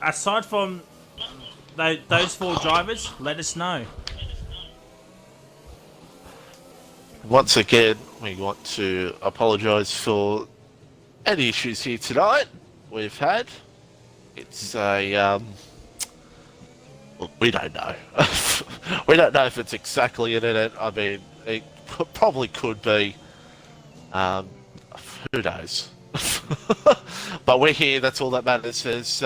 Aside from those 4 drivers, let us know. Once again, we want to apologise for any issues here tonight we've had. It's a we don't know. We don't know if it's exactly internet. I mean, it probably could be. Who knows? But we're here. That's all that matters. Says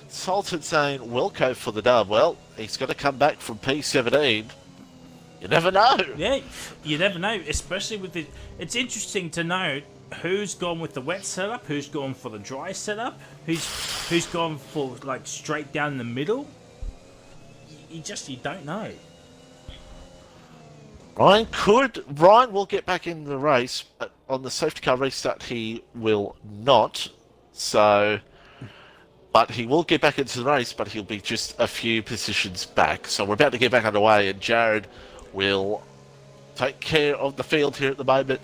Sultan saying Wilco for the dub. Well, he's got to come back from P17. You never know. Yeah, you never know. Especially with it. It's interesting to know who's gone with the wet setup, who's gone for the dry setup, who's gone for like straight down the middle. You don't know. Ryan will get back in the race, but on the safety car restart he will not. So, but he will get back into the race, but he'll be just a few positions back. So we're about to get back underway, and Jared will take care of the field here at the moment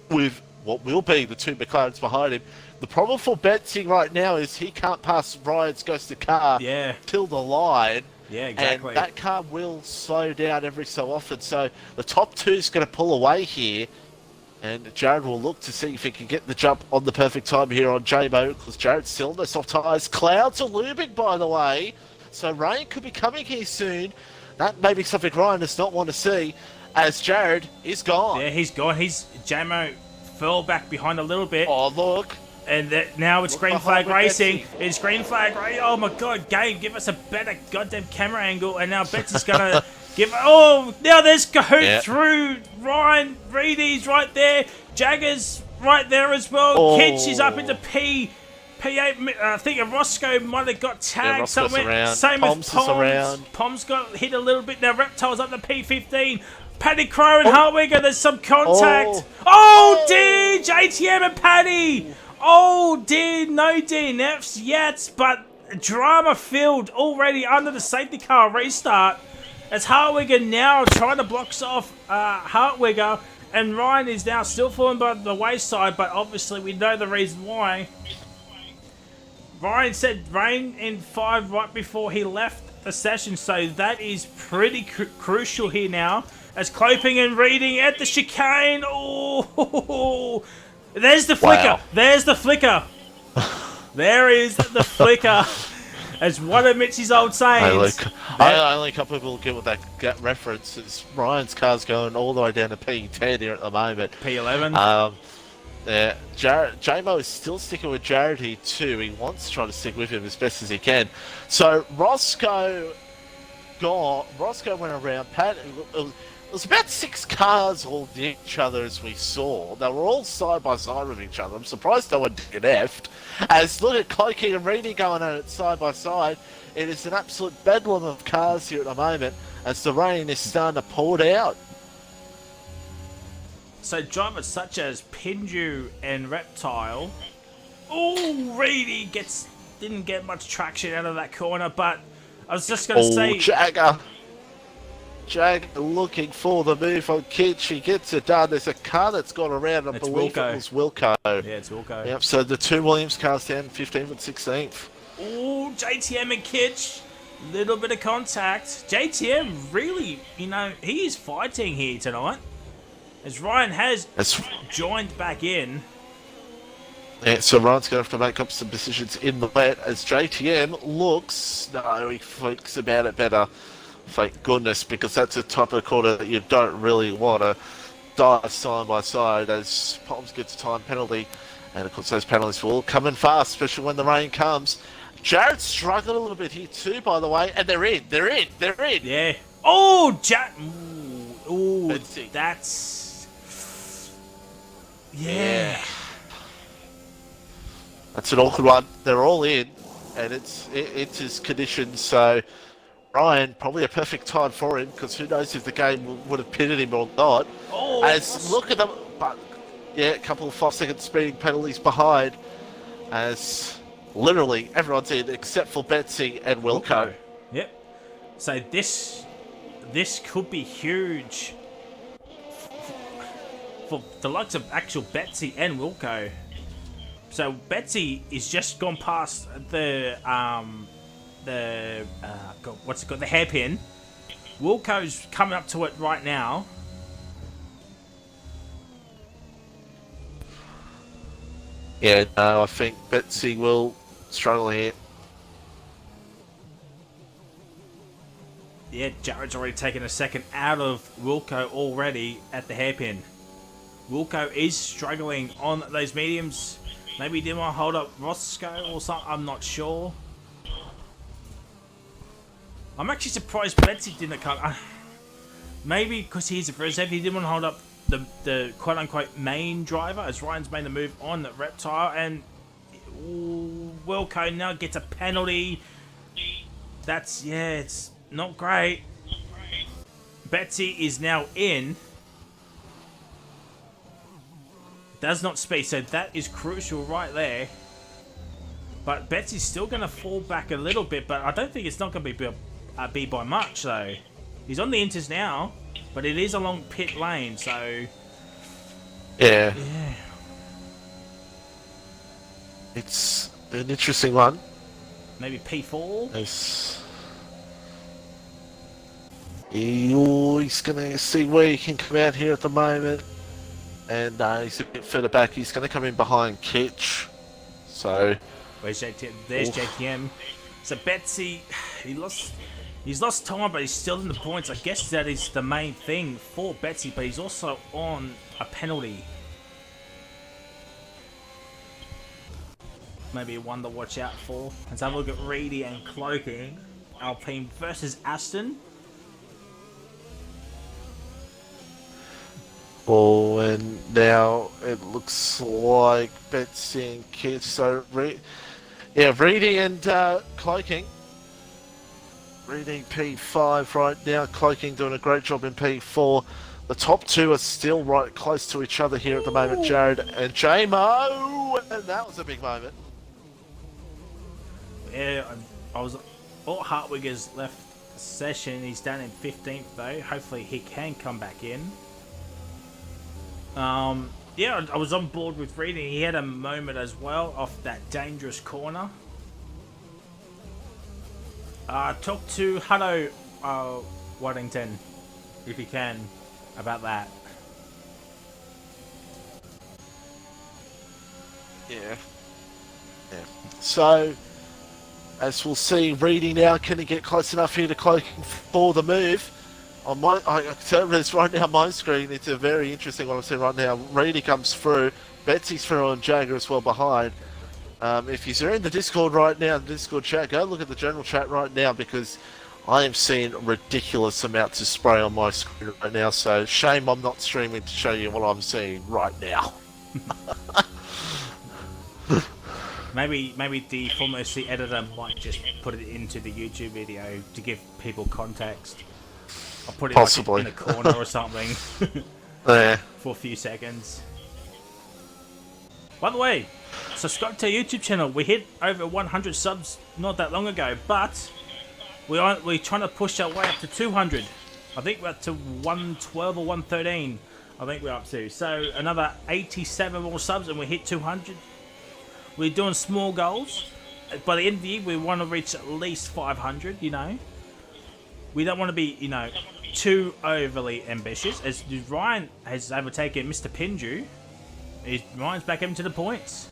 with what will be the two McLarens behind him. The problem for Betsy right now is he can't pass Ryan's ghosted car Yeah. till the line. Yeah, exactly. And that car will slow down every so often. So the top two's going to pull away here. And Jared will look to see if he can get the jump on the perfect time here on J-Mo, because Jared's still in the soft tyres. Clouds are looming, by the way. So rain could be coming here soon. That may be something Ryan does not want to see, as Jared is gone. Yeah, he's gone. J-Mo fell back behind a little bit. Oh, look. And now it's Look green behind flag with racing. Betsy. It's green flag racing. Oh my god, game, give us a better goddamn camera angle. And now Betsy's gonna give. Oh, now there's Kahoot through Ryan. Reedy's right there. Jagger's right there as well. Oh. Kitch is up into P8. I think Roscoe might have got tagged Roscoe's somewhere. around. Same Poms as is Poms. around. Poms got hit a little bit. Now Reptile's up to P15. Paddy Crow and Hartwigger, there's some contact. Oh dear, JTM and Paddy. Oh dear, no DNFs yet, but drama filled already under the safety car restart. As Hartwigger now trying to block off Hartwigger, and Ryan is now still falling by the wayside, but obviously we know the reason why. Ryan said rain in 5 right before he left the session, so that is pretty crucial here now. As Cloping and Reading at the chicane. Oh, there's the flicker. Wow. There's the flicker. There is the flicker. As one of Mitch's old sayings. Only a couple of people get what that reference is. Ryan's car's going all the way down to P10 here at the moment. P11. Yeah, J-Mo is still sticking with Jared here too. He wants to try to stick with him as best as he can. So Roscoe went around. It was about 6 cars all near each other as we saw. They were all side by side with each other. I'm surprised no one did effed. As look at Cloaky and Reedy going at it side by side. It is an absolute bedlam of cars here at the moment as the rain is starting to pour it out. So drivers such as Pinju and Reptile. Oh, Reedy didn't get much traction out of that corner, but I was just going to say... Jagger looking for the move on Kitch. He gets it done. There's a car that's gone around. I believe it was Wilco. Yeah, it's Wilco. Yep, so the 2 Williams cars down 15th and 16th. Oh, JTM and Kitch. Little bit of contact. JTM really, he is fighting here tonight. As Ryan has joined back in. Yeah, so Ryan's going to have to make up some decisions in the wet as JTM looks... No, he thinks about it better. Thank goodness, because that's a type of corner that you don't really want to dive side by side as Palms gets a time penalty. And of course those penalties will come in fast, especially when the rain comes. Jared's struggling a little bit here too, by the way, and they're in. Yeah. Oh, Ooh, Betsy. that's... Yeah. That's an awkward one. They're all in, and it's his conditions, so... Ryan, probably a perfect time for him, because who knows if the game would have pitted him or not. Oh, Look at them, but yeah, a couple of 5-second speeding penalties behind, as literally everyone's in except for Betsy and Wilco. Yep. So this could be huge for the likes of actual Betsy and Wilco. So Betsy is just gone past the what's it called? The hairpin. Wilco's coming up to it right now. Yeah, no, I think Betsy will struggle here. Yeah, Jared's already taken a second out of Wilco already at the hairpin. Wilco is struggling on those mediums. Maybe he didn't want to hold up Roscoe or something. I'm not sure. I'm actually surprised Betsy didn't come. Maybe because he's a reserve, he didn't want to hold up the quote-unquote main driver as Ryan's made a move on the Reptile. And Wilco now gets a penalty. That's, yeah, it's not great. Betsy is now in. Does not speed, so that is crucial right there. But Betsy's still going to fall back a little bit, but I don't think it's not going to be by much, though. He's on the inters now, but it is along pit lane, so... Yeah. It's an interesting one. Maybe P4? He's going to see where he can come out here at the moment. And he's a bit further back. He's going to come in behind Kitch. So... Where's JTM? There's JTM. So Betsy, he's lost time, but he's still in the points. I guess that is the main thing for Betsy, but he's also on a penalty. Maybe one to watch out for. Let's have a look at Reedy and Cloaking. Alpine versus Aston. Oh, and now it looks like Betsy and Kitch. So, Reedy and Cloaking. Reedy P5 right now. Cloaking doing a great job in P4. The top two are still right close to each other here at the moment, Jared and J-Mo. And that was a big moment. Yeah, I was... All Hartwigger's left the session. He's down in 15th though. Hopefully he can come back in. Yeah, I was on board with Reedy. He had a moment as well off that dangerous corner. Talk to Hutto Waddington, if you can, about that. Yeah. So, as we'll see, Reedy now, can he get close enough here to Cloaking for the move? I can tell this right now on my screen. It's a very interesting one I'm seeing right now. Reedy comes through. Betsy's through on Jagger as well behind. If you're in the Discord right now, the Discord chat, go look at the general chat right now because I am seeing ridiculous amounts of spray on my screen right now. So shame I'm not streaming to show you what I'm seeing right now. Maybe the FormulaOCE editor might just put it into the YouTube video to give people context. I'll put it Possibly. Like in a corner or something Yeah. for a few seconds. By the way, subscribe to our YouTube channel. We hit over 100 subs not that long ago, but we're trying to push our way up to 200. I think we're up to 112 or 113. I think we're up to. So another 87 more subs and we hit 200. We're doing small goals. By the end of the year, we want to reach at least 500, you know. We don't want to be, you know, too overly ambitious. As Ryan has overtaken Mr. Pinju, Ryan's back into the points.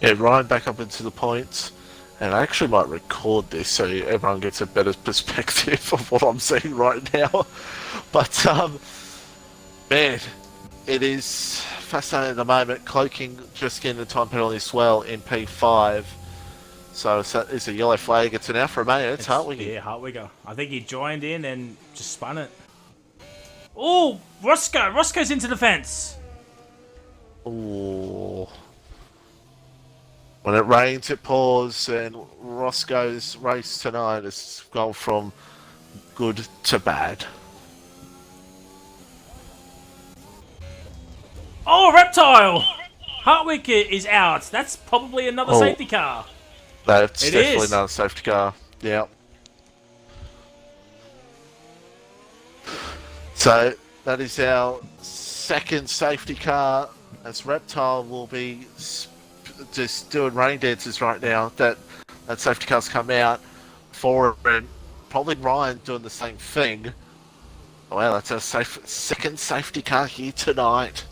Yeah, Ryan back up into the points. And I actually might record this so everyone gets a better perspective of what I'm seeing right now. But, man, it is fascinating at the moment. Cloaking just getting the time penalty as well in P5. So it's a yellow flag. It's an Alfa Romeo. It's Hartwigger. Yeah, Hartwigger. I think he joined in and just spun it. Oh, Roscoe. Roscoe's into the fence. Ooh. When it rains, it pours, and Roscoe's race tonight has gone from good to bad. Oh, Reptile! Hartwigger is out. That's probably another safety car. That's It definitely is. another safety car. Yeah. So that is our second safety car. As Reptile will be just doing rain dances right now. That safety car's come out for him. Probably Ryan doing the same thing. Well, that's our second safety car here tonight.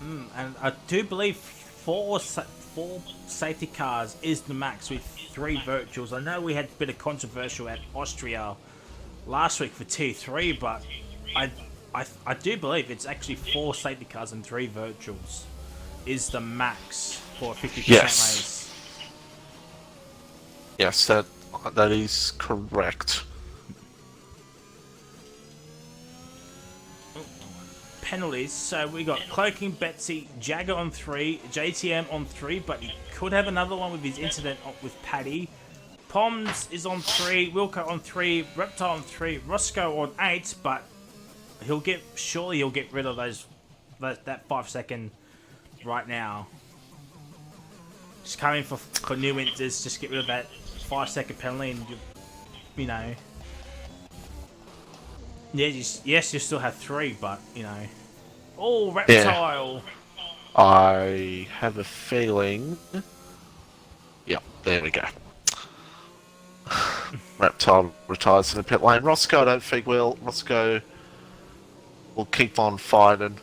And I do believe four safety cars is the max with 3 virtuals. I know we had a bit of controversial at Austria last week for T3, but I do believe it's actually 4 safety cars and 3 virtuals is the max for a 50% race. Yes, that is correct. Penalties. So we got Cloaking, Betsy, Jagger on 3, JTM on 3, but he could have another one with his incident with Paddy. Poms is on 3, Wilco on 3, Reptile on 3, Roscoe on 8, but surely he'll get rid of that 5 second right now. Just coming for new winters, just get rid of that 5 second penalty and you know. Yeah, yes, you still have 3, but you know. Oh, Reptile! I have a feeling. Yep, there we go. Reptile retires in the pit lane. Roscoe, I don't think will. Roscoe will keep on fighting.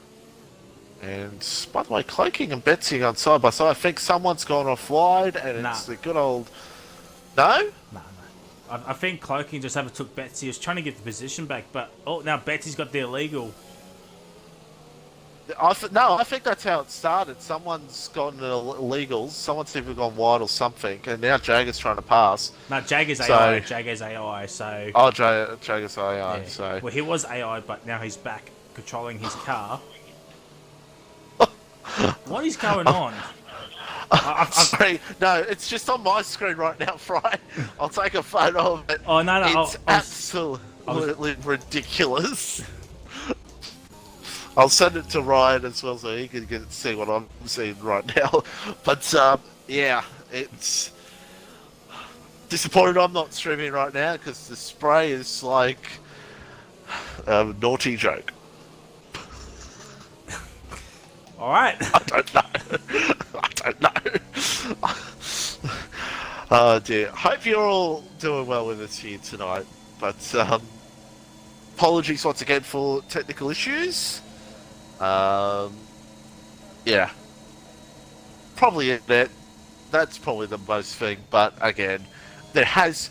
And by the way, Cloaking and Betsy on side by side. I think someone's gone off wide, and it's the good old. No? No. I think Cloaking just overtook Betsy. He was trying to get the position back, but now Betsy's got the illegal. I think that's how it started. Someone's gotten illegals. Someone's either gone wide or something, and now Jagger's trying to pass. No, Jagger's AI. Jagger's AI. So. Oh, Jagger's AI. Yeah. So. Well, he was AI, but now he's back controlling his car. What is going on? Sorry, no, it's just on my screen right now, Fry. I'll take a photo of it. Oh no! It's absolutely ridiculous. I'll send it to Ryan as well, so he can see what I'm seeing right now. But yeah, it's disappointed I'm not streaming right now because the spray is like a naughty joke. All right. I don't know. Oh dear. Hope you're all doing well with us here tonight. But apologies once again for technical issues. Yeah. Probably internet. That's probably the most thing. But again, there has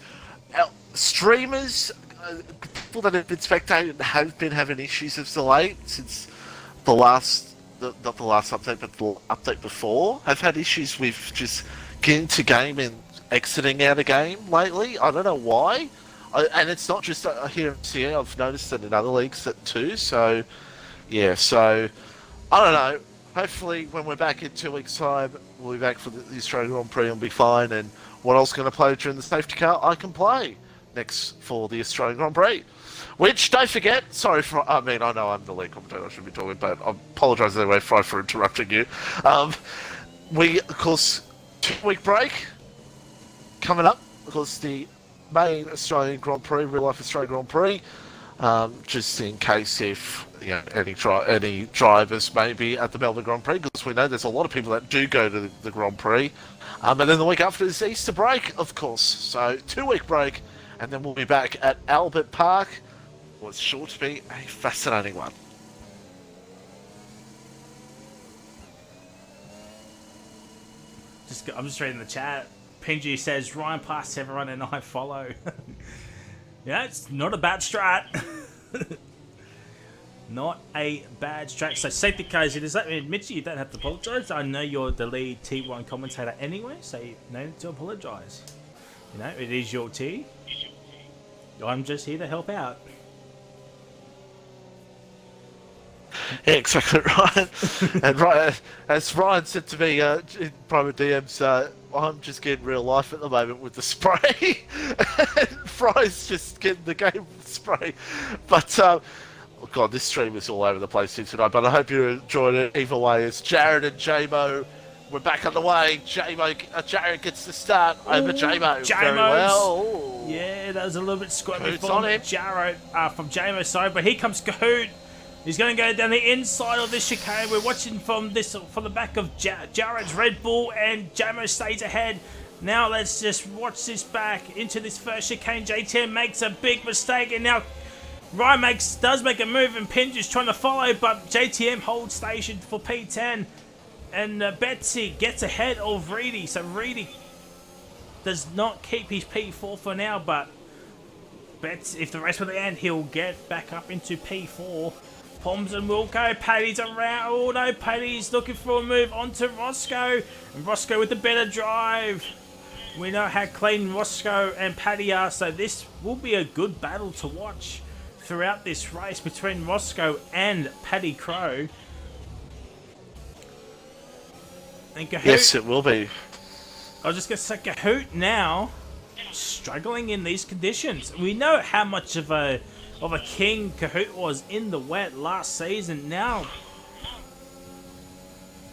streamers, people that have been spectating, have been having issues of delay since the last. Not the last update, but the update before, have had issues with just getting to game and exiting out of game lately. I don't know why. And it's not just here in CA, I've noticed it in other leagues too. So, yeah, so, I don't know. Hopefully, when we're back in 2 weeks' time, we'll be back for the Australian Grand Prix and we'll be fine. And what else can I play during the safety car? I can play next for the Australian Grand Prix. Which, don't forget, sorry for, I mean, I know I'm the lead commentator, I should be talking, but I apologise anyway, Fry, for interrupting you. We, of course, 2-week break coming up, of course, the main Australian Grand Prix, real-life Australian Grand Prix, just in case if, you know, any drivers may be at the Melbourne Grand Prix, because we know there's a lot of people that do go to the Grand Prix. And then the week after is Easter break, of course, so 2-week break, and then we'll be back at Albert Park. Was sure to be a fascinating one. I'm just reading the chat. Pinji says Ryan passed everyone and I follow. Yeah, it's not a bad strat. Not a bad strat. So safety cars, does that mean, Mitchie, you don't have to apologise? I know you're the lead T1 commentator anyway, so you no need to apologise. You know, it is your T. I'm just here to help out. Yeah, exactly right. And right, as Ryan said to me in private DMs, I'm just getting real life at the moment with the spray. And Fry's just getting the game with the spray. But, oh God, this stream is all over the place here tonight, but I hope you enjoyed it either way. It's Jared and J-Mo. We're back on the way. Jared gets the start over J-Mo. Very well. Yeah, that was a little bit squirmy Cahoot's on him. Jared from J-Mo's side, but here comes Cahoot. He's going to go down the inside of this chicane. We're watching from the back of Jared's Red Bull, and J-Mo stays ahead. Now let's just watch this back into this first chicane. JTM makes a big mistake, and now Ryan does make a move, and Pinge is trying to follow, but JTM holds station for P10. And Betsy gets ahead of Reedy, so Reedy does not keep his P4 for now, but if the rest of the end, he'll get back up into P4. Poms and Wilco, Paddy's around. Oh no, Paddy's looking for a move onto Roscoe. And Roscoe with the better drive. We know how clean Roscoe and Paddy are, so this will be a good battle to watch throughout this race between Roscoe and Paddy Crow. And Cahoot, Yes, it will be. I was just going to say, Cahoot now struggling in these conditions. We know how much of a king Cahoot was in the wet last season. Now,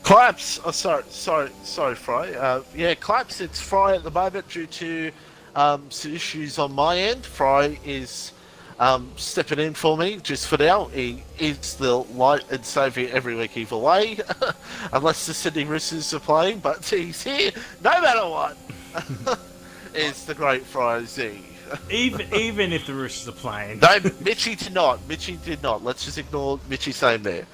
Claps. Oh, sorry, Fry. Yeah, Claps. It's Fry at the moment due to some issues on my end. Fry is stepping in for me just for now. He is the light and saviour every week either way, unless the Sydney Roosters are playing, but he's here no matter what. Is the great Friar Z. Even if the Roosters are playing. No, Mitchie did not. Mitchie did not. Let's just ignore Mitchie's name there.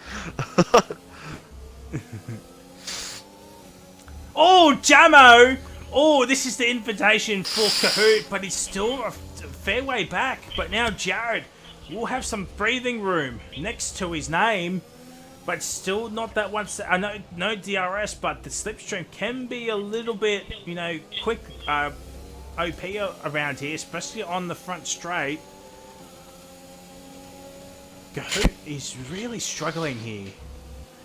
Oh, Jamo! Oh, this is the invitation for Kahoot, but he's still a fair way back. But now Jared will have some breathing room next to his name, but still not that one. I know no DRS, but the slipstream can be a little bit, quick OP around here, especially on the front straight. Kahoot is really struggling here.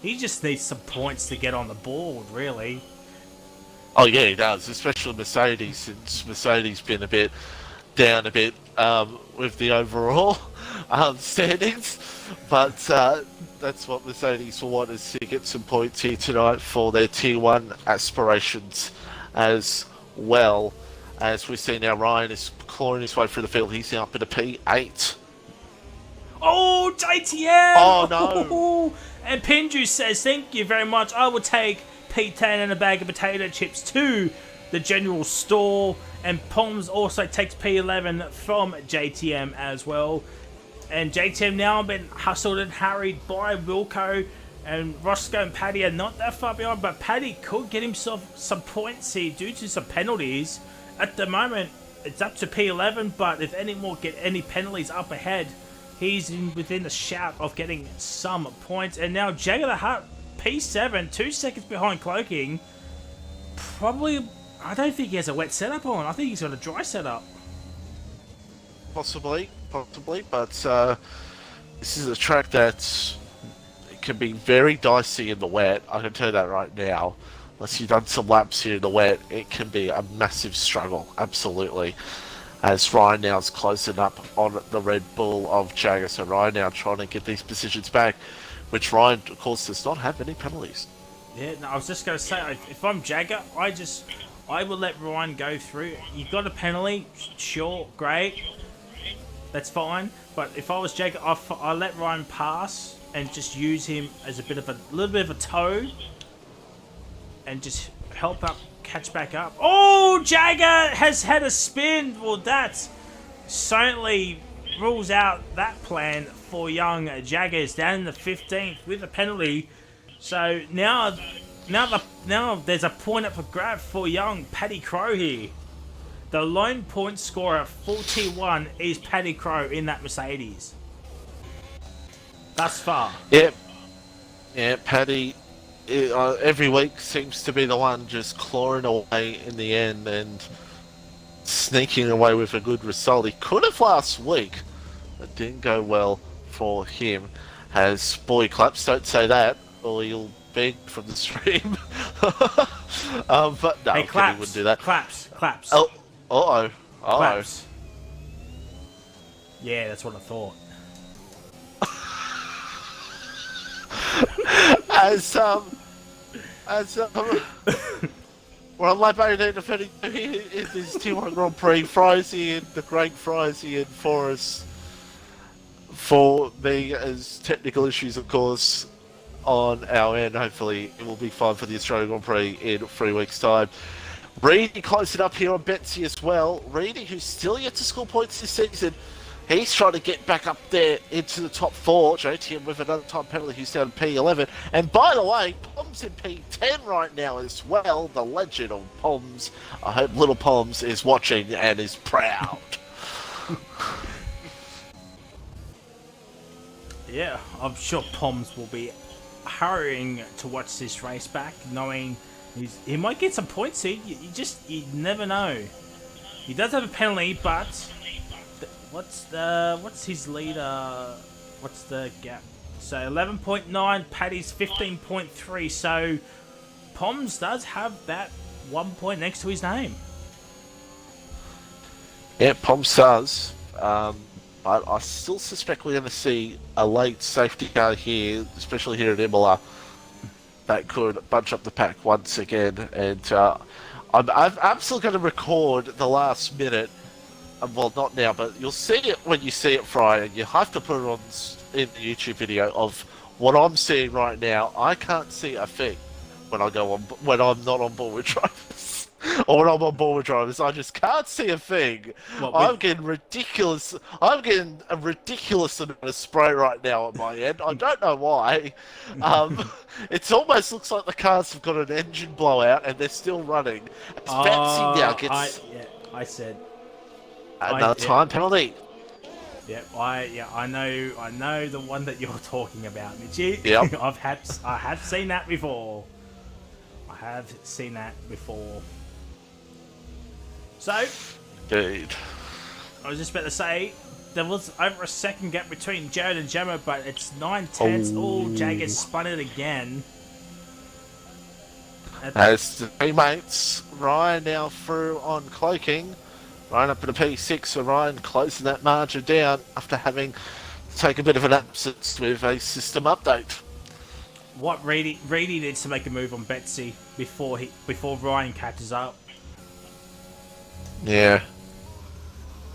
He just needs some points to get on the board, really. Oh yeah, he does, especially Mercedes, since Mercedes been a bit down with the overall standings. But that's what Mercedes will want, is to get some points here tonight for their Tier 1 aspirations as well. As we see now, Ryan is clawing his way through the field. He's now up at a P8. Oh, JTM! Oh no! And Pinju says, thank you very much. I will take P10 and a bag of potato chips to the general store. And Poms also takes P11 from JTM as well. And JTM now been hustled and harried by Wilco. And Roscoe and Paddy are not that far behind, but Paddy could get himself some points here due to some penalties. At the moment, it's up to P11, but if any more get any penalties up ahead, he's within a shout of getting some points. And now Jagger the Hutt, P7, 2 seconds behind Cloaking. Probably, I don't think he has a wet setup on. I think he's got a dry setup. Possibly, but this is a track that can be very dicey in the wet. I can tell you that right now. Unless you've done some laps here in the wet, it can be a massive struggle, absolutely. As Ryan now is closing up on the Red Bull of Jagger. So Ryan now trying to get these positions back, which Ryan, of course, does not have any penalties. Yeah, no, I was just going to say, if I'm Jagger, I will let Ryan go through. You got a penalty, sure, great, that's fine. But if I was Jagger, I let Ryan pass and just use him as a little bit of a tow, and just help up, catch back up. Oh, Jagger has had a spin. Well, that certainly rules out that plan for young Jagger. Is down in the 15th with a penalty. So now there's a point up for grab for young Paddy Crow here. The lone point scorer for T1 is Paddy Crow in that Mercedes. Thus far. Yep. Yeah, Paddy every week seems to be the one just clawing away in the end and sneaking away with a good result. He could have last week, but didn't go well for him. As boy claps, don't say that, or you'll beg from the stream. But no, hey, Kenny wouldn't do that. Claps. Oh, uh-oh. Claps. Yeah, that's what I thought. We're on lap 18 defending here in this T1 Grand Prix. Frizy and the great Frizy and Forrest. For me, as technical issues, of course, on our end. Hopefully, it will be fine for the Australian Grand Prix in 3 weeks' time. Reedy closing up here on Betsy as well. Reedy, who's still yet to score points this season. He's trying to get back up there into the top 4. JTM with another time penalty, who's down P11. And by the way, Pom's in P10 right now as well. The legend of Poms. I hope little Poms is watching and is proud. Yeah, I'm sure Poms will be hurrying to watch this race back, knowing he might get some points here. You never know. He does have a penalty, but what's his leader? What's the gap? So 11.9, Paddy's 15.3. So Poms does have that 1 point next to his name. Yeah, Poms does. But I still suspect we're going to see a late safety car here, especially here at Imola, that could bunch up the pack once again. And I'm absolutely going to record the last minute well, not now, but you'll see it when you see it, Fry, and you have to put it on in the YouTube video of what I'm seeing right now. I can't see a thing when when I'm not on board with drivers, or when I'm on board with drivers. I just can't see a thing. I'm getting ridiculous. I'm getting a ridiculous amount of spray right now at my end. I don't know why. It almost looks like the cars have got an engine blowout and they're still running. As Betsy now gets I said another time penalty. Yeah, I know the one that you're talking about, Mitchie. Yep. I have seen that before. I have seen that before. So, Indeed. I was just about to say, there was over a second gap between Jared and Gemma, but it's 9/10. Oh, Jagger spun it again. As the teammates, Ryan now through on cloaking. Ryan up at a P6, so Ryan closing that margin down after having to take a bit of an absence with a system update. What Reedy needs to make a move on Betsy before Ryan catches up. Yeah.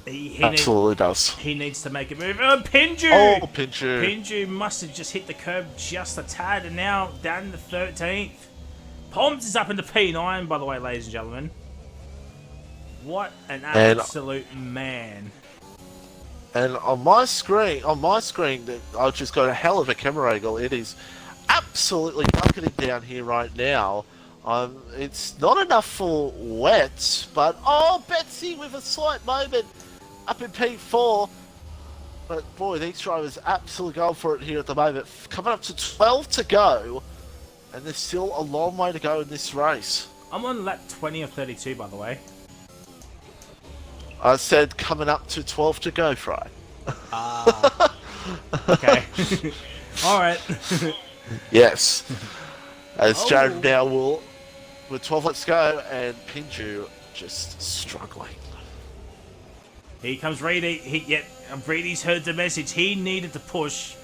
He absolutely does. He needs to make a move. Oh, Pinju! Oh, Pinju. Pinju must have just hit the curb just a tad, and now down to 13th. Poms is up into P9, by the way, ladies and gentlemen. What an absolute man. And on my screen, I've just got a hell of a camera angle. It is absolutely bucketing down here right now. It's not enough for wet, but oh, Betsy with a slight moment up in P4. But boy, these drivers absolutely going for it here at the moment. Coming up to 12 to go, and there's still a long way to go in this race. I'm on lap 20 of 32, by the way. I said coming up to 12 to go, Fry. Okay. Alright. Yes. As Jared now will, with 12 laps to go, and Pinju just struggling. Here comes Reedy. Reedy's heard the message. He needed to push,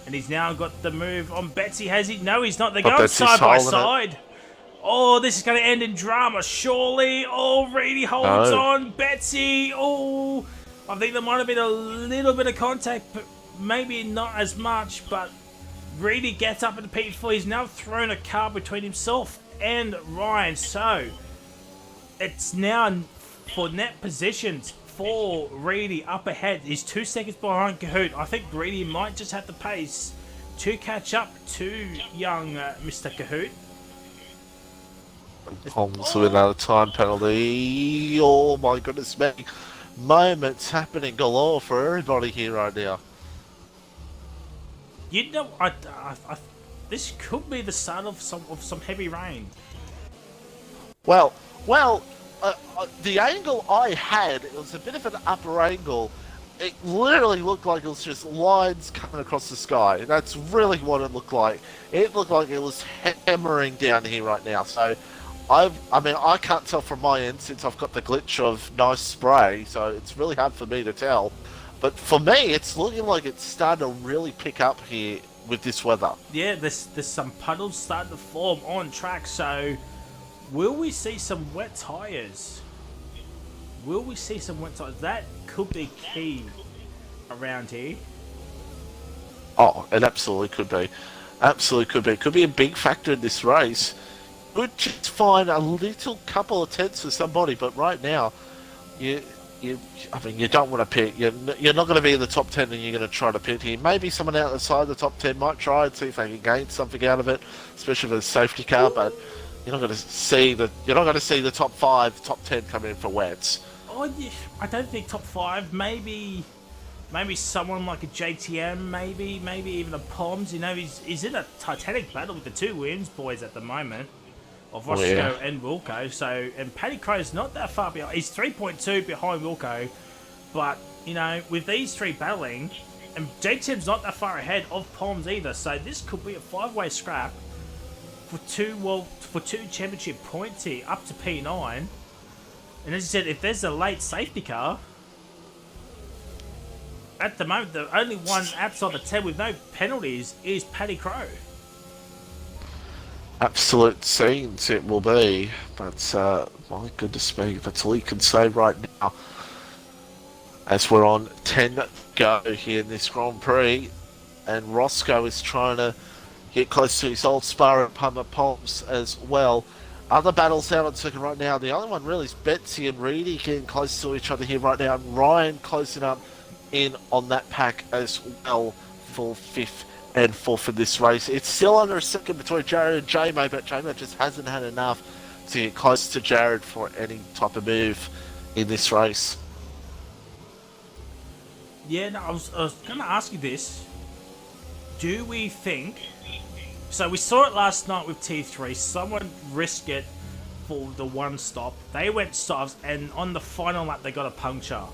and he's now got the move on Betsy. Has he? No, he's not. They're going side by side. Oh, this is going to end in drama, surely. Oh, Reedy holds on. Betsy. Oh, I think there might have been a little bit of contact, but maybe not as much. But Reedy gets up in the P4. He's now thrown a car between himself and Ryan. So, it's now for net positions for Reedy up ahead. He's 2 seconds behind Kahoot. I think Reedy might just have the pace to catch up to young Mr. Kahoot. Holmes with another time penalty. Oh my goodness me. Moments happening galore for everybody here right now. You know, this could be the start of some heavy rain. Well, the angle I had, it was a bit of an upper angle. It literally looked like it was just lines coming across the sky. That's really what it looked like. It looked like it was hammering down here right now. So, I can't tell from my end since I've got the glitch of nice spray, so it's really hard for me to tell. But for me, it's looking like it's starting to really pick up here with this weather. Yeah, there's some puddles starting to form on track, so will we see some wet tyres? Will we see some wet tyres? That could be key around here. Oh, it absolutely could be. Absolutely could be. It could be a big factor in this race. Could just find a little couple of tenths for somebody, but right now, you don't want to pit. You're not going to be in the top 10, and you're going to try to pit here. Maybe someone outside the top 10 might try and see if they can gain something out of it, especially with a safety car. But you're not going to see the top 5, top 10 come in for wets. Oh, yeah, I don't think top 5. Maybe someone like a JTM. Maybe even a Poms. You know, he's in a titanic battle with the two Williams boys at the moment. Of Roscoe and Wilco, and Paddy Crow's not that far behind. He's 3.2 behind Wilco, but you know, with these three battling, and JTM's not that far ahead of Poms either. So this could be a 5-way scrap for two championship points here, up to P9. And as you said, if there's a late safety car, at the moment the only one outside the 10 with no penalties is Paddy Crow. Absolute scenes it will be, but my goodness me, that's all you can say right now. as we're on 10 go here in this Grand Prix, and Roscoe is trying to get close to his old sparring partner Palms as well. Other battles out on second right now. The only one really is Betsy and Reedy getting close to each other here right now, and Ryan closing up in on that pack as well for 5th and 4th in this race. It's still under a second between Jared and J-Mo, but J-Mo just hasn't had enough to get close to Jared for any type of move in this race. Yeah, no, I was going to ask you this. Do we think... So we saw it last night with T3. Someone risked it for the one stop. They went softs, and on the final lap they got a puncture.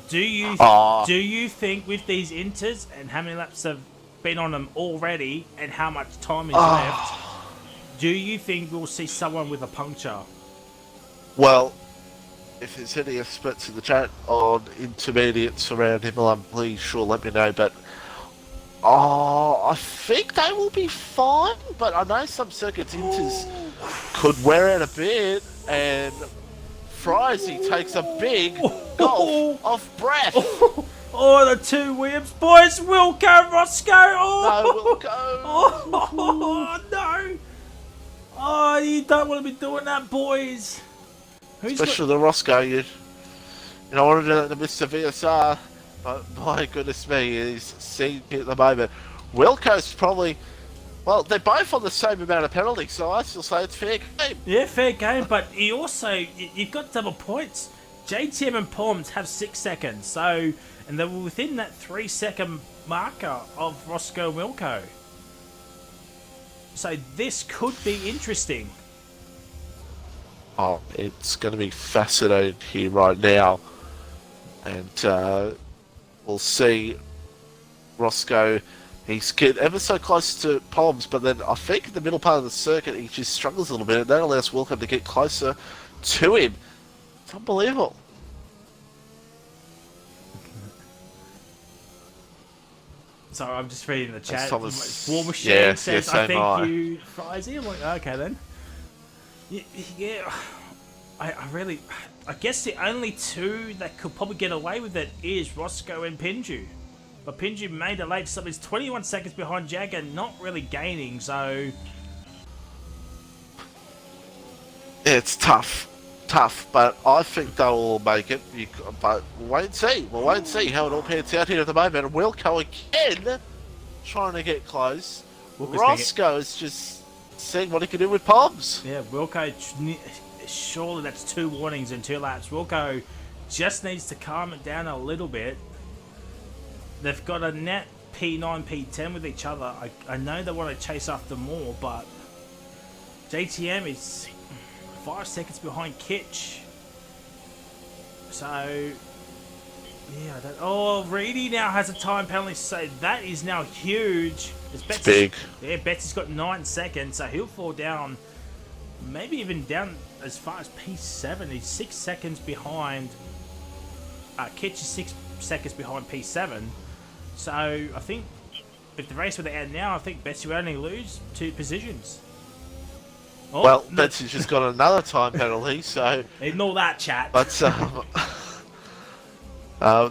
Do you think with these inters and how many laps have been on them already and how much time is left, do you think we'll see someone with a puncture? Well, if there's any experts in the chat on intermediates around Imola, please sure let me know. But I think they will be fine. But I know some circuits inters could wear out a bit, and Frizy takes a big gulp of breath. Oh, the two Williams boys, Wilco, Roscoe. No, Wilco. Oh, no. Oh, you don't want to be doing that, boys. Especially the Roscoe. You know, I want to do that to Mr. VSR, but my goodness me, he's seeing it at the moment. Wilco's probably... Well, they're both on the same amount of penalties, so I still say it's fair game. Yeah, fair game, but he also... You've got double points. JTM and Palms have 6 seconds, so... And they were within that 3-second marker of Roscoe and Wilco. So this could be interesting. Oh, it's going to be fascinating here right now. And we'll see Roscoe. He's getting ever so close to Palms, but then I think in the middle part of the circuit he just struggles a little bit, and that allows Wilco to get closer to him. It's unbelievable. So I'm just reading the chat. Thomas, War Machine says, I same thank you, Frizy. I'm like, okay then. Yeah, I really... I guess the only two that could probably get away with it is Roscoe and Pinju. But Pinju made a late stop. He's 21 seconds behind Jagger, not really gaining, so... Yeah, it's tough, but I think they'll make it. But we'll wait and see. We'll wait and see how it all pans out here at the moment. And Wilco again trying to get close. Roscoe is just seeing what he can do with Palms. Yeah, Wilco, surely that's 2 warnings in 2 laps. Wilco just needs to calm it down a little bit. They've got a net P9, P10 with each other. I know they want to chase after more, but JTM is 5 seconds behind Kitch. So, yeah, oh, Reedy now has a time penalty, so that is now huge. It's big. Yeah, Betsy's got 9 seconds, so he'll fall down, maybe even down as far as P7. He's 6 seconds behind. Kitch is 6 seconds behind P7. So, I think if the race were to end now, I think Betsy would only lose 2 positions. Oh, well, Betsy's just got another time penalty, so... Ignore that, chat. But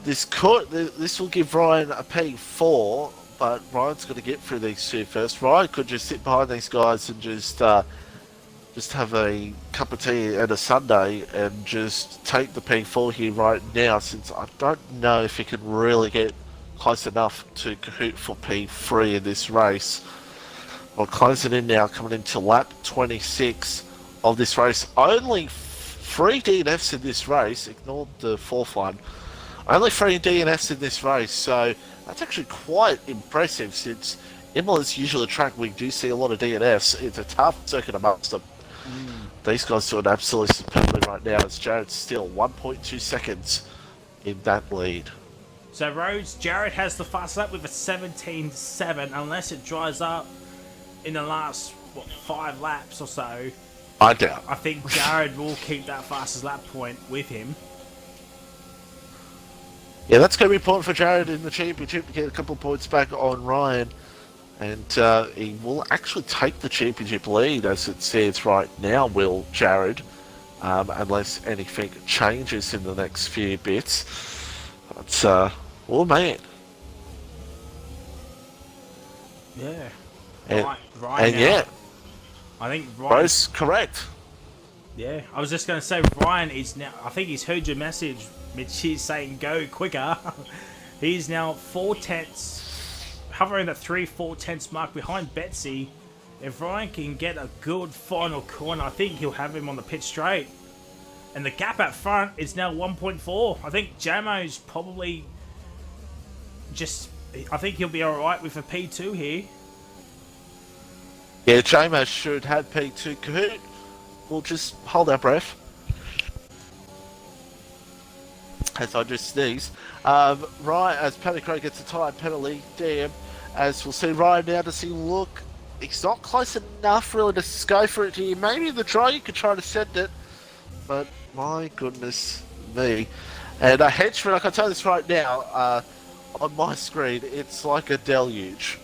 this will give Ryan a P4, but Ryan's got to get through these 2 first. Ryan could just sit behind these guys and just have a cup of tea and a sundae and just take the P4 here right now, since I don't know if he can really get close enough to Kahoot for P3 in this race. We'll close it in now, coming into lap 26 of this race. Only 3 DNFs in this race, ignore the 4th one. Only 3 DNFs in this race, so that's actually quite impressive, since Imola's usually a track we do see a lot of DNFs. It's a tough circuit amongst them. These guys doing absolutely superbly right now, as Jared's still 1.2 seconds in that lead. So Rhodes, Jared has the fast lap with a 17.7, unless it dries up in the last, 5 laps or so. I doubt. I think Jared will keep that fastest lap point with him. Yeah, that's going to be important for Jared in the championship to get a couple of points back on Ryan. And he will actually take the championship lead, as it says right now, will Jared, unless anything changes in the next few bits. But, oh man. Yeah. And, Ryan and now. yeah, I think Ryan. Bro's correct. Yeah, I was just going to say Ryan is now. I think he's heard your message, Mitch. He's saying go quicker. He's now 4/10, hovering at 3/4 mark behind Betsy. If Ryan can get a good final corner, I think he'll have him on the pit straight. And the gap up front is now 1.4. I think Jamo's probably just. I think he'll be all right with a P2 here. Yeah, Jamo should have P2. Kahoot, we'll just hold our breath. As I just sneeze. Ryan, as Paddy Crow gets a time penalty, damn. As we'll see Ryan now, does he look... He's not close enough really to go for it here. Maybe in the try you could try to send it. But my goodness me. And a henchman, I can tell you this right now, on my screen, it's like a deluge.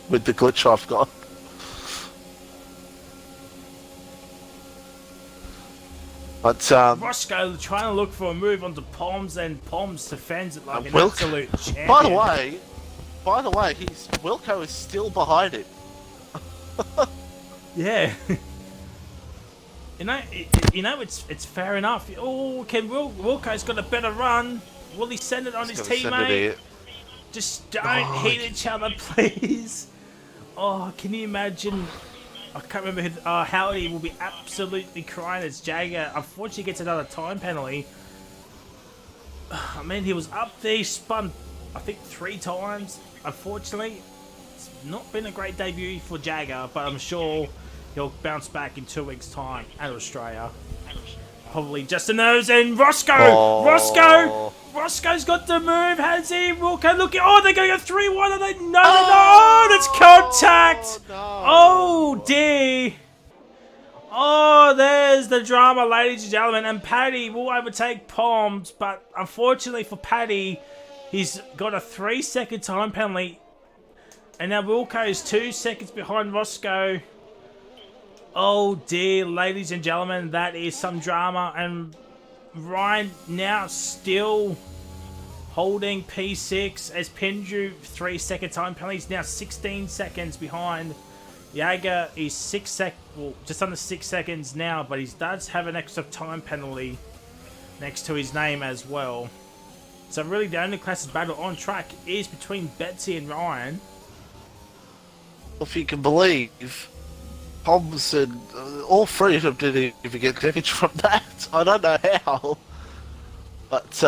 With the glitch I've got. But, Roscoe trying to look for a move onto Palms, and Palms defends it like an Wilco, absolute champion. By the way, Wilco is still behind him. Yeah. It's fair enough. Oh, Wilco's got a better run. Will he send it on his teammate? Just don't hit each other, please. Oh, can you imagine? I can't remember who. Howdy will be absolutely crying as Jagger unfortunately gets another time penalty. I mean, he was up there, spun, I think 3 times. Unfortunately, it's not been a great debut for Jagger, but I'm sure he'll bounce back in 2 weeks' time at Australia. Probably just a nose, and Roscoe's got the move, has he? Wilco looking, they're going a 3-1, are they? No, that's contact! Oh dear! Oh, there's the drama, ladies and gentlemen, and Paddy will overtake Palms, but unfortunately for Paddy, he's got a 3-second time penalty, and now Wilco's 2 seconds behind Roscoe. Oh dear, ladies and gentlemen, that is some drama, and Ryan now still holding P6 as Pendrew 3-second time penalty. He's now 16 seconds behind. Jaeger is just under 6 seconds now, but he does have an extra time penalty next to his name as well. So really the only classic battle on track is between Betsy and Ryan. If you can believe, Palms and all 3 of them didn't even get damage from that. I don't know how. But,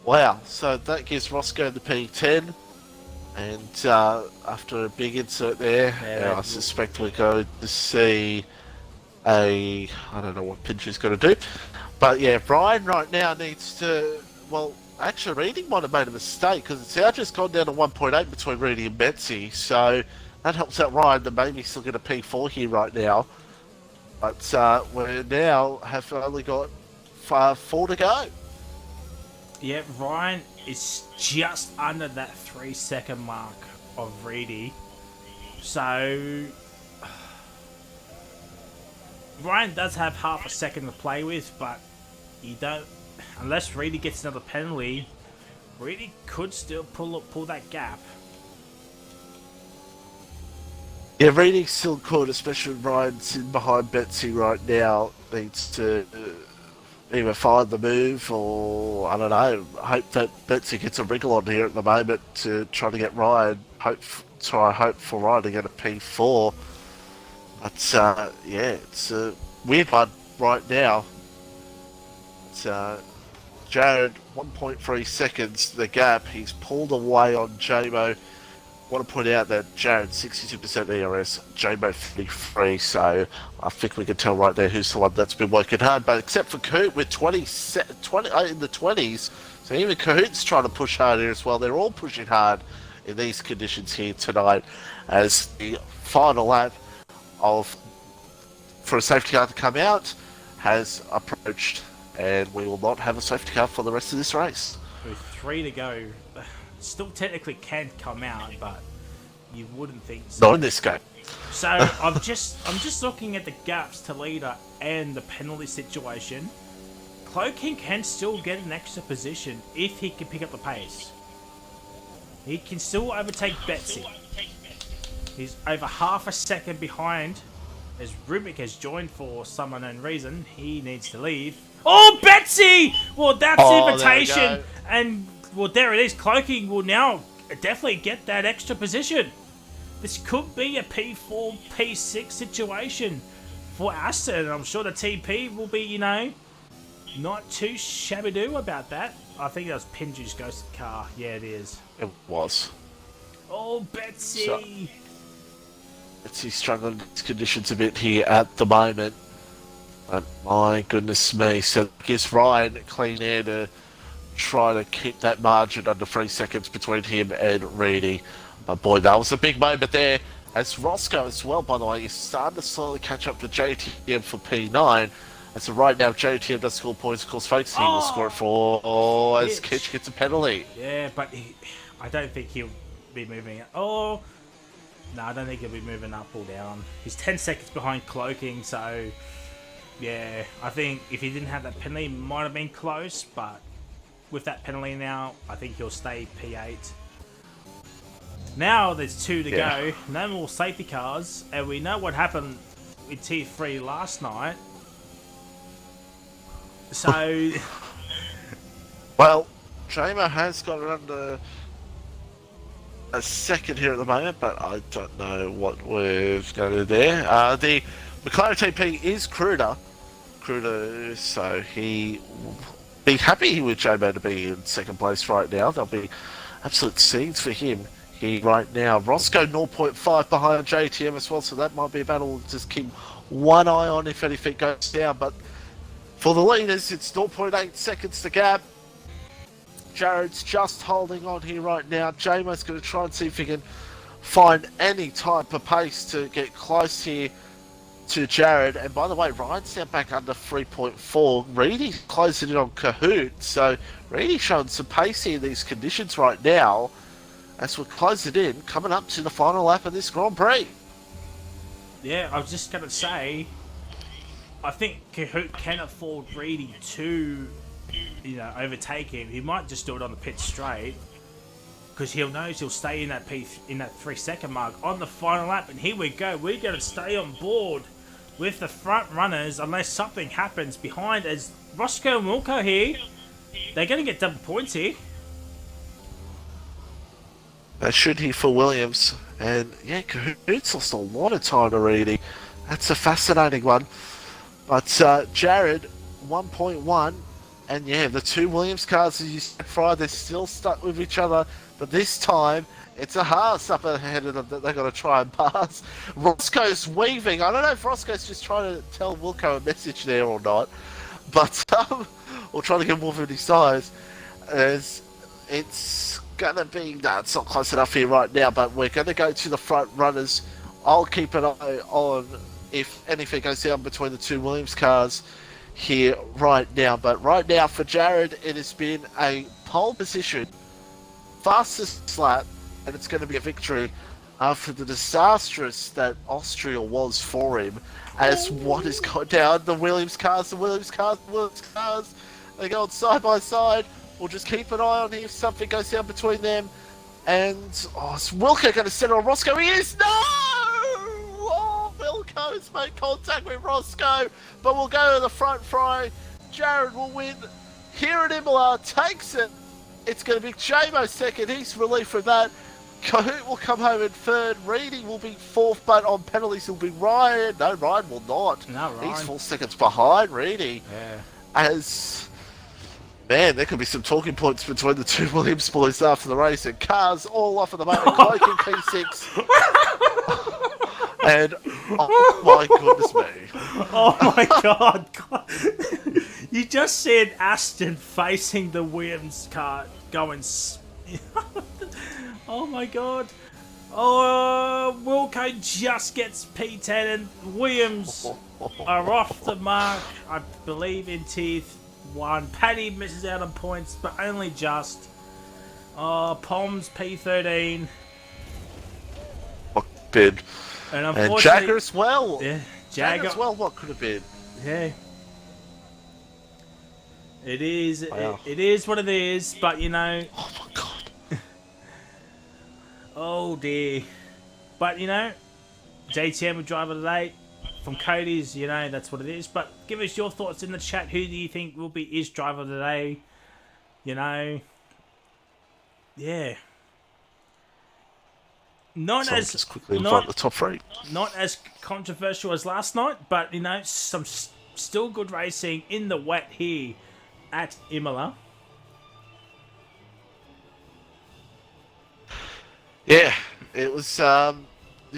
wow. So that gives Roscoe the P10. And after a big insert there, I suspect we're going to see I don't know what Pincher's going to do. But yeah, Brian right now needs to, well, actually Reedy might have made a mistake because it's now just gone down to 1.8 between Reedy and Betsy. So that helps out Ryan to maybe still get a P4 here right now. But we now have only got 4 to go. Yeah, Ryan is just under that 3-second mark of Reedy. So Ryan does have half a second to play with, but you don't, unless Reedy gets another penalty, Reedy could still pull that gap. Yeah, Reedy still could, especially with Ryan sitting behind Betsy right now. Needs to either find the move or, I don't know, hope that Betsy gets a wriggle on here at the moment to try to get Ryan. Hope for Ryan to get a P4. But, yeah, it's a weird one right now. It's, Jared, 1.3 seconds, the gap. He's pulled away on Jamo. Want to point out that Jared 62% ERS, Jamo 53, so I think we can tell right there who's the one that's been working hard. But except for Coot with 20 in the 20s, so even Coot's trying to push hard here as well. They're all pushing hard in these conditions here tonight as the final lap for a safety car to come out has approached, and we will not have a safety car for the rest of this race. With 3 to go. Still technically can come out, but you wouldn't think so. Not in this game. So I'm just looking at the gaps to leader and the penalty situation. Cloaking can still get an extra position if he can pick up the pace. He can still overtake Betsy. He's over half a second behind as Rubik has joined for some unknown reason. He needs to leave. Oh, Betsy! Well, that's the invitation. And, well, there it is. Cloaking will now definitely get that extra position. This could be a P4, P6 situation for Aston. I'm sure the TP will be, you know, not too shabby-doo about that. I think that was Pinju's ghosted car. Yeah, it is. It was. Oh, Betsy! So, Betsy's struggling in these conditions a bit here at the moment. But my goodness me. So it gives Ryan clean air to try to keep that margin under 3 seconds between him and Reedy. But boy, that was a big moment there. As Roscoe as well, by the way, is starting to slowly catch up to JTM for P9. And so right now, JTM does score points. Of course, folks, he will score it for as Kitch gets a penalty. Yeah, but I don't think he'll be moving. Oh, no, I don't think he'll be moving up or down. He's 10 seconds behind Cloaking, so yeah, I think if he didn't have that penalty, it might have been close. But with that penalty now, I think he'll stay P8. Now there's 2 to go. No more safety cars, and we know what happened with T3 last night. So, well, Jamo has got it under a second here at the moment, but I don't know what we're going to do there. The McLaren TP is Kruder, so he will be happy with Jamo to be in second place right now. There'll be absolute scenes for him here right now. Roscoe 0.5 behind JTM as well, so that might be a battle we'll just keep one eye on if anything goes down. But for the leaders, it's 0.8 seconds to gap. Jared's just holding on here right now. Jamo's going to try and see if he can find any type of pace to get close here to Jared. And by the way, Ryan's now back under 3.4. Reedy's closing in on Kahoot. So Reedy's showing some pace here in these conditions right now as we close it in, coming up to the final lap of this Grand Prix. yeah, I was just going to say, I think Kahoot can afford Reedy to, you know, overtake him. He might just do it on the pit straight because he'll knows he'll stay in that 3 second mark on the final lap. And here we go. We're going to stay on board with the front runners unless something happens behind. As Roscoe and Wilco here, they're going to get double points here. That should he for Williams. And yeah, Kahoot's lost a lot of time to Reedy. That's a fascinating one. But Jared, 1.1, and yeah, the 2 Williams cars, as you said, Fry, they're still stuck with each other, but this time, it's a Haas up ahead of them that they're going to try and pass. Roscoe's weaving. I don't know if Roscoe's just trying to tell Wilco a message there or not, but, or trying to get more of his size, as it's going to be, no, it's not close enough here right now, but we're going to go to the front runners. I'll keep an eye on if anything goes down between the 2 Williams cars here right now. But right now for Jared, it has been a pole position, fastest lap, and it's going to be a victory after the disastrous that Austria was for him. As what has gone down, the Williams cars, they're going side by side. We'll just keep an eye on if something goes down between them. And, is Wilco going to set on Roscoe? He is! No! Wilco's made contact with Roscoe, but we'll go to the front fry. Jared will win here at Imola, takes it. It's going to be Jamo second. He's relieved from that. Kahoot will come home in third. Reedy will be fourth, but on penalties he'll be Ryan. No, Ryan will not. No, Ryan. He's 4 seconds behind Reedy. Yeah. As, man, there could be some talking points between the 2 Williams boys after the race. And cars all off at the moment. Cloaking P6. And, oh my goodness me. Oh my god. You just said Aston facing the Williams car going... Oh my god. Oh, Wilco just gets P10 and Williams are off the mark, I believe, in tier 1. Paddy misses out on points, but only just. Oh, Pom's P13. What bid? And And unfortunately... Jagger as well. Yeah, Jagger as well, what could have been? Yeah. It is. Wow. It is what it is. But you know. Oh my god. Oh dear. But you know, JTM with driver of the day from Cody's. You know that's what it is. But give us your thoughts in the chat. Who do you think will be is driver of the day? You know. Yeah. Not So as just quickly invite the top three. not as controversial as last night, but you know some still good racing in the wet here at Imola. Yeah, it was. The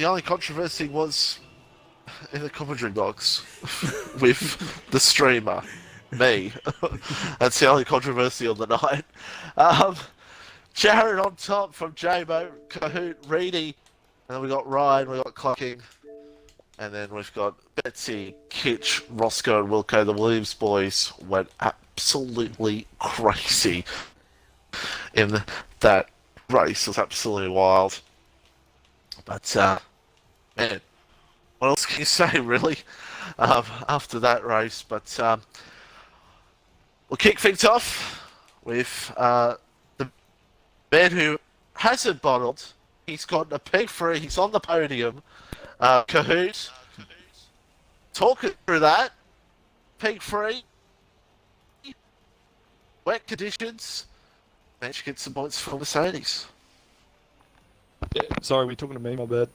only controversy was in the commentary box with the streamer, me. That's the only controversy of the night. Jared on top from J-Mo, Kahoot, Reedy, and then we got Ryan, we got Clocking, and then we've got Betsy, Kitch, Roscoe, and Wilco. The Williams boys went absolutely crazy in that race. It was absolutely wild. But, man, what else can you say, really, after that race? But we'll kick things off with the man who hasn't bottled. He's got a P3. He's on the podium. Kahoot. Talking through that. P3. Wet conditions. Managed to get some points for Mercedes. Yeah, sorry, we're talking to me, my bad.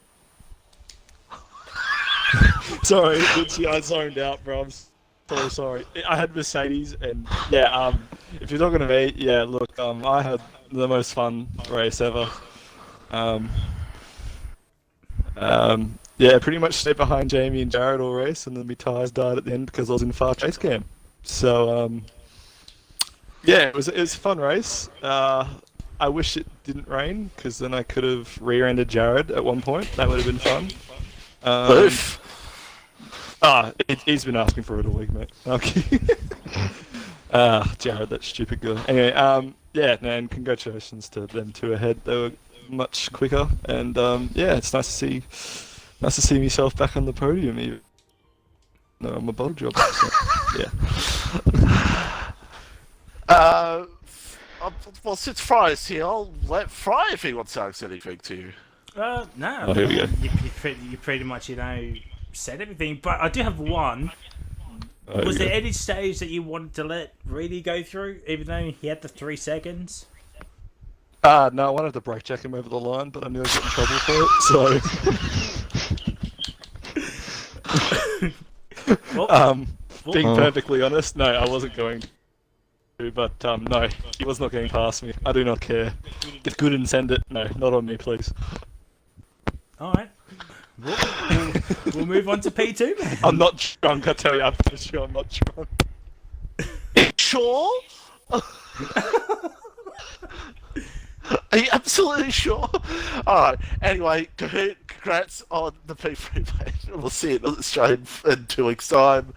Sorry, I zoned out, bro. I'm so sorry. I had Mercedes, and yeah, if you're talking to me, yeah, look, I had the most fun race ever. Yeah, pretty much stayed behind Jamie and Jared all race, and then my tyres died at the end because I was in far chase cam. So, yeah, it was a fun race. I wish it didn't rain, because then I could have rear-ended Jared at one point. That would have been fun. Oof. He's been asking for it all week, mate. Okay. Jared, that stupid guy. Anyway, yeah, and congratulations to them two ahead. They were much quicker, and yeah, it's nice to see myself back on the podium. Even though I'm a bottle job. So, yeah. Well, since Fry's here, I'll let Fry if he wants to ask anything to you. No. Oh, here we go. You pretty much, you know, said everything. But I do have one. Oh, Was here there we any stage that you wanted to let Reedy go through, even though he had the 3 seconds? go. No, I wanted to brake check him over the line, but I knew I'd get in trouble for it, so... Well, being perfectly honest, no, I wasn't going to, but no, he was not getting past me. I do not care. Get good and send it. No, not on me, please. Alright. We'll move on to P2, man. I'm not drunk, I tell you, I'm for sure I'm not drunk. Sure? Are you absolutely sure? Alright, anyway, Kahoot, congrats on the P3, mate. We'll see it on Australian in 2 weeks' time.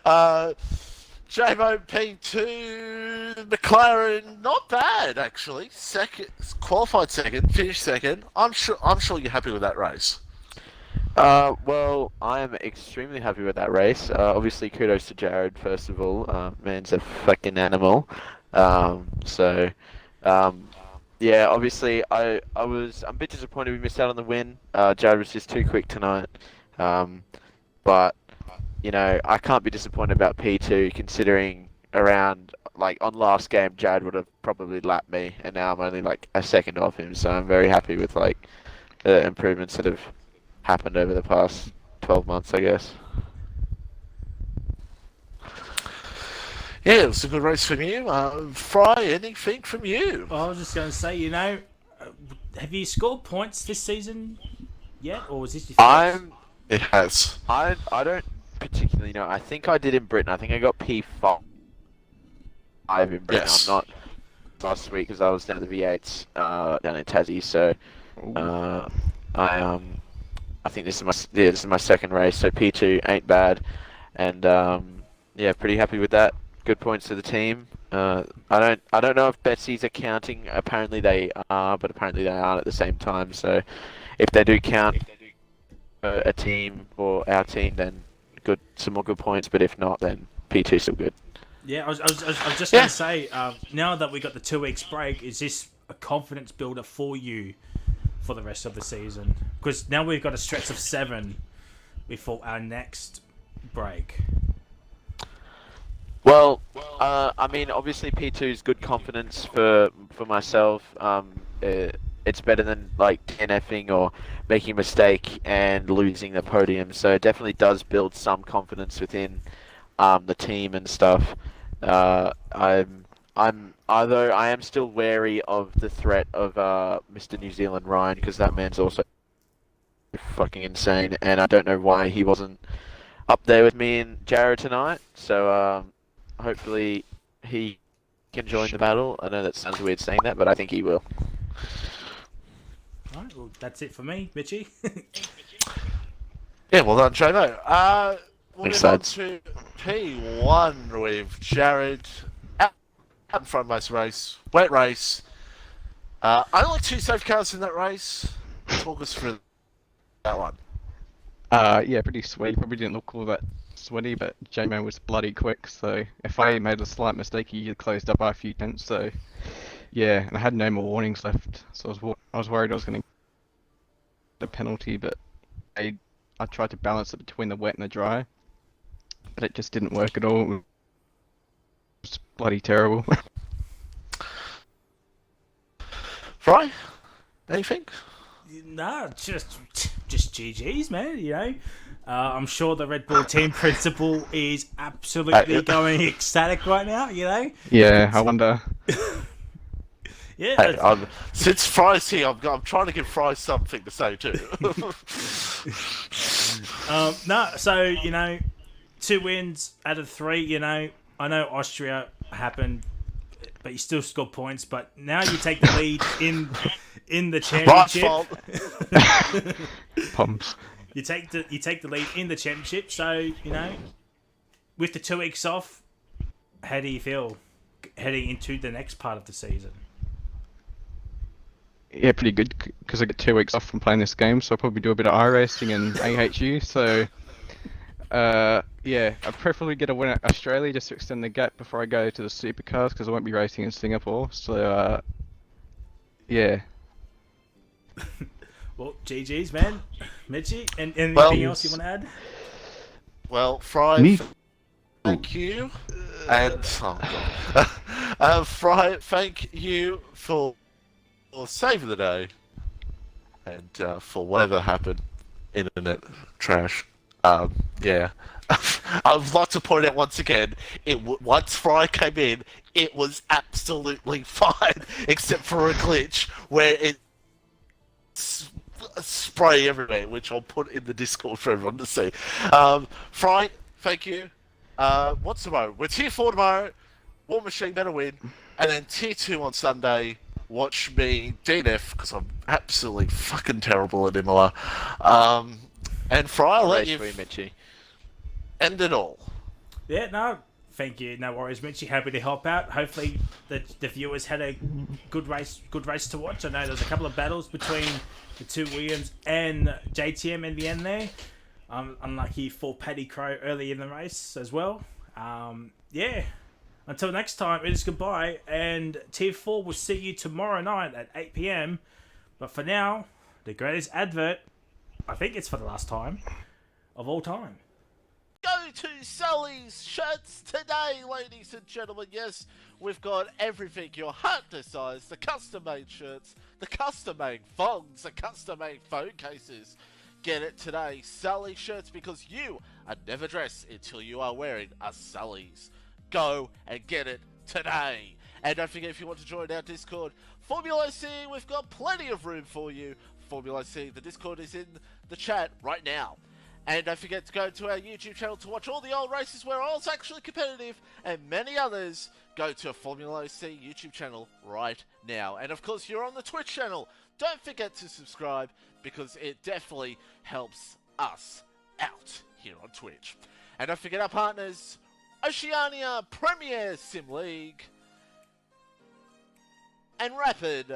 J-Mo P2, McLaren, not bad actually. Second, qualified second, finished second. I'm sure you're happy with that race. Well, I am extremely happy with that race. Obviously, kudos to Jared, first of all. Man's a fucking animal. Yeah, obviously, I'm a bit disappointed we missed out on the win. Jared was just too quick tonight. But, you know, I can't be disappointed about P2, considering around, like, on last game, Jared would have probably lapped me, and now I'm only, like, a second off him, so I'm very happy with, like, the improvements that have happened over the past 12 months, I guess. Yeah, it was a good race from you. Fry, anything from you? Well, I was just going to say, you know, have you scored points this season yet, or was this your first? It has. I don't particularly know. I think I did in Britain. I think I got P5 in Britain. Yes. I'm not last week because I was down at the V8s down in Tassie. So I think this is my second race. So P2 ain't bad, and yeah, pretty happy with that. Good points to the team. I don't know if Betsy's are counting. Apparently they are, but apparently they aren't at the same time. So if they do count a team or our team, then good, some more good points. But if not, then P2's still good. Yeah, I was just going to say, now that we got the 2 weeks break, is this a confidence builder for you for the rest of the season? Because now we've got a stretch of 7 before our next break. Well, I mean, obviously P2 is good confidence for myself. It's better than like DNFing or making a mistake and losing the podium. So it definitely does build some confidence within the team and stuff. Although I am still wary of the threat of Mr. New Zealand Ryan, because that man's also fucking insane, and I don't know why he wasn't up there with me and Jared tonight. So hopefully he can join the battle. I know that sounds weird saying that, but I think he will. Alright, well, that's it for me, Mitchie. Yeah, well done, JMO. We'll Thanks, move on lads. to P1 with Jared. Out in front most race. Wet race. Only 2 safety cars in that race. Talk us through that one. Yeah, pretty sweet. Probably didn't look all that sweaty, but J-Man was bloody quick, so if I made a slight mistake, he closed up by a few tenths, so yeah, and I had no more warnings left, so I was worried I was going to get a penalty, but I tried to balance it between the wet and the dry, but it just didn't work at all. It was bloody terrible. Fry? Anything? No, just GG's, man. You know, I'm sure the Red Bull team principal is absolutely going ecstatic right now. You know. Yeah, I wonder. Yeah. Hey, since Fry's here, I'm trying to give Fry something to say too. No, so you know, 2 wins out of 3. You know, I know Austria happened, but you still scored points. But now you take the lead in the championship. Pumps. You take the lead in the championship. So you know, with the 2 weeks off, how do you feel heading into the next part of the season? Yeah, pretty good, because I get 2 weeks off from playing this game, so I'll probably do a bit of iRacing and AHU, so yeah, I'd preferably get a win at Australia just to extend the gap before I go to the supercars, because I won't be racing in Singapore, so yeah. Well, GG's, man. Mitchie, and anything else you want to add? Well, Fry, thank you. And Fry, thank you for saving the day and for whatever happened. Internet trash. Yeah. I would like to point out once again, once Fry came in, it was absolutely fine, except for a glitch where it spray everywhere, which I'll put in the Discord for everyone to see. Fry, thank you. What's tomorrow? We're tier 4 tomorrow. War Machine better win, and then tier 2 on Sunday. Watch me DNF because I'm absolutely fucking terrible at Imola. And Fry, I'll let you end it all. Yeah, no, thank you. No worries, Mitchie. Happy to help out. Hopefully, the viewers had a good race to watch. I know there's a couple of battles between the 2 Williams and JTM in the end there. Unlucky for Paddy Crow early in the race as well. Yeah. Until next time, it is goodbye, and Tier 4 will see you tomorrow night at 8 PM. But for now, the greatest advert, I think it's for the last time, of all time. Go to Sully's Shirts today, ladies and gentlemen. Yes, we've got everything your heart desires. The custom-made shirts, the custom-made thongs, the custom-made phone cases. Get it today, Sully's Shirts, because you are never dressed until you are wearing a Sully's. Go and get it today. And don't forget, if you want to join our Discord, FormulaOCE, we've got plenty of room for you. FormulaOCE, the Discord is in the chat right now. And don't forget to go to our YouTube channel to watch all the old races where I was actually competitive, and many others. Go to a FormulaOCE YouTube channel right now. And of course, you're on the Twitch channel. Don't forget to subscribe, because it definitely helps us out here on Twitch. And don't forget our partners, Oceania Premier Sim League and Rapid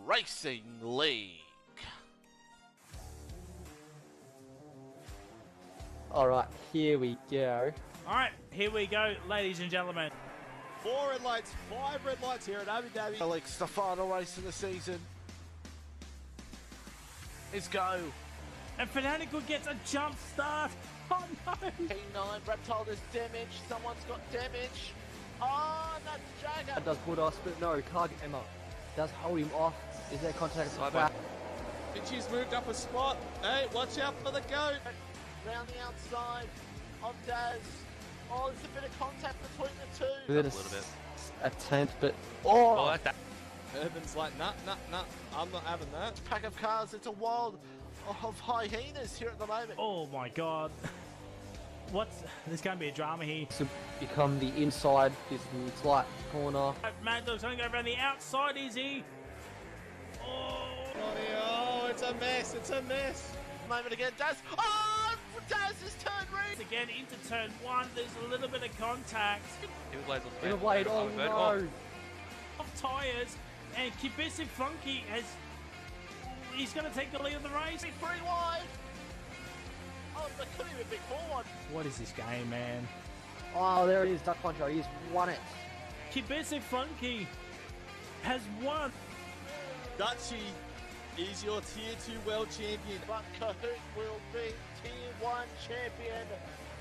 Racing League. Alright, here we go. Alright, here we go, ladies and gentlemen. 4 red lights, 5 red lights here at Abu Dhabi. Alex, the final race of the season is go. And Fanatical gets a jump start. Oh no! P9, Reptile is damaged. Someone's got damage. Oh, and that's Jagger. That does put us, but no, can't get Emma. Does hold him off. Is there contact? Mitchie's moved up a spot. Hey, watch out for the goat. Round the outside of Daz. Oh, there's a bit of contact between the two. A little bit. Attempt, but oh! Urban's like, nah, I'm not having that. Pack of cars. It's a wild of hyenas here at the moment. Oh my god. There's going to be a drama here. To become the inside, this light corner. Mad Dog's going to go around the outside, is he? Oh, it's a mess, it's a mess. Moment again, Daz. Oh, Daz has turned red. Again into turn 1, there's a little bit of contact. In a blade, oh no! Off tyres, and Kibisive Funky he's going to take the lead of the race. Big 3 wide. Oh, but could even big 4 wide. What is this game, man? Oh, there it is, Duck Poncho. He's won it. Kibisive Funky has won. Dutchie is your Tier 2 World Champion. But Kahoot will be Tier 1 champion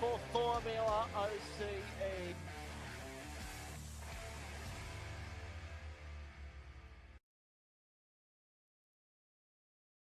for Formula OCE.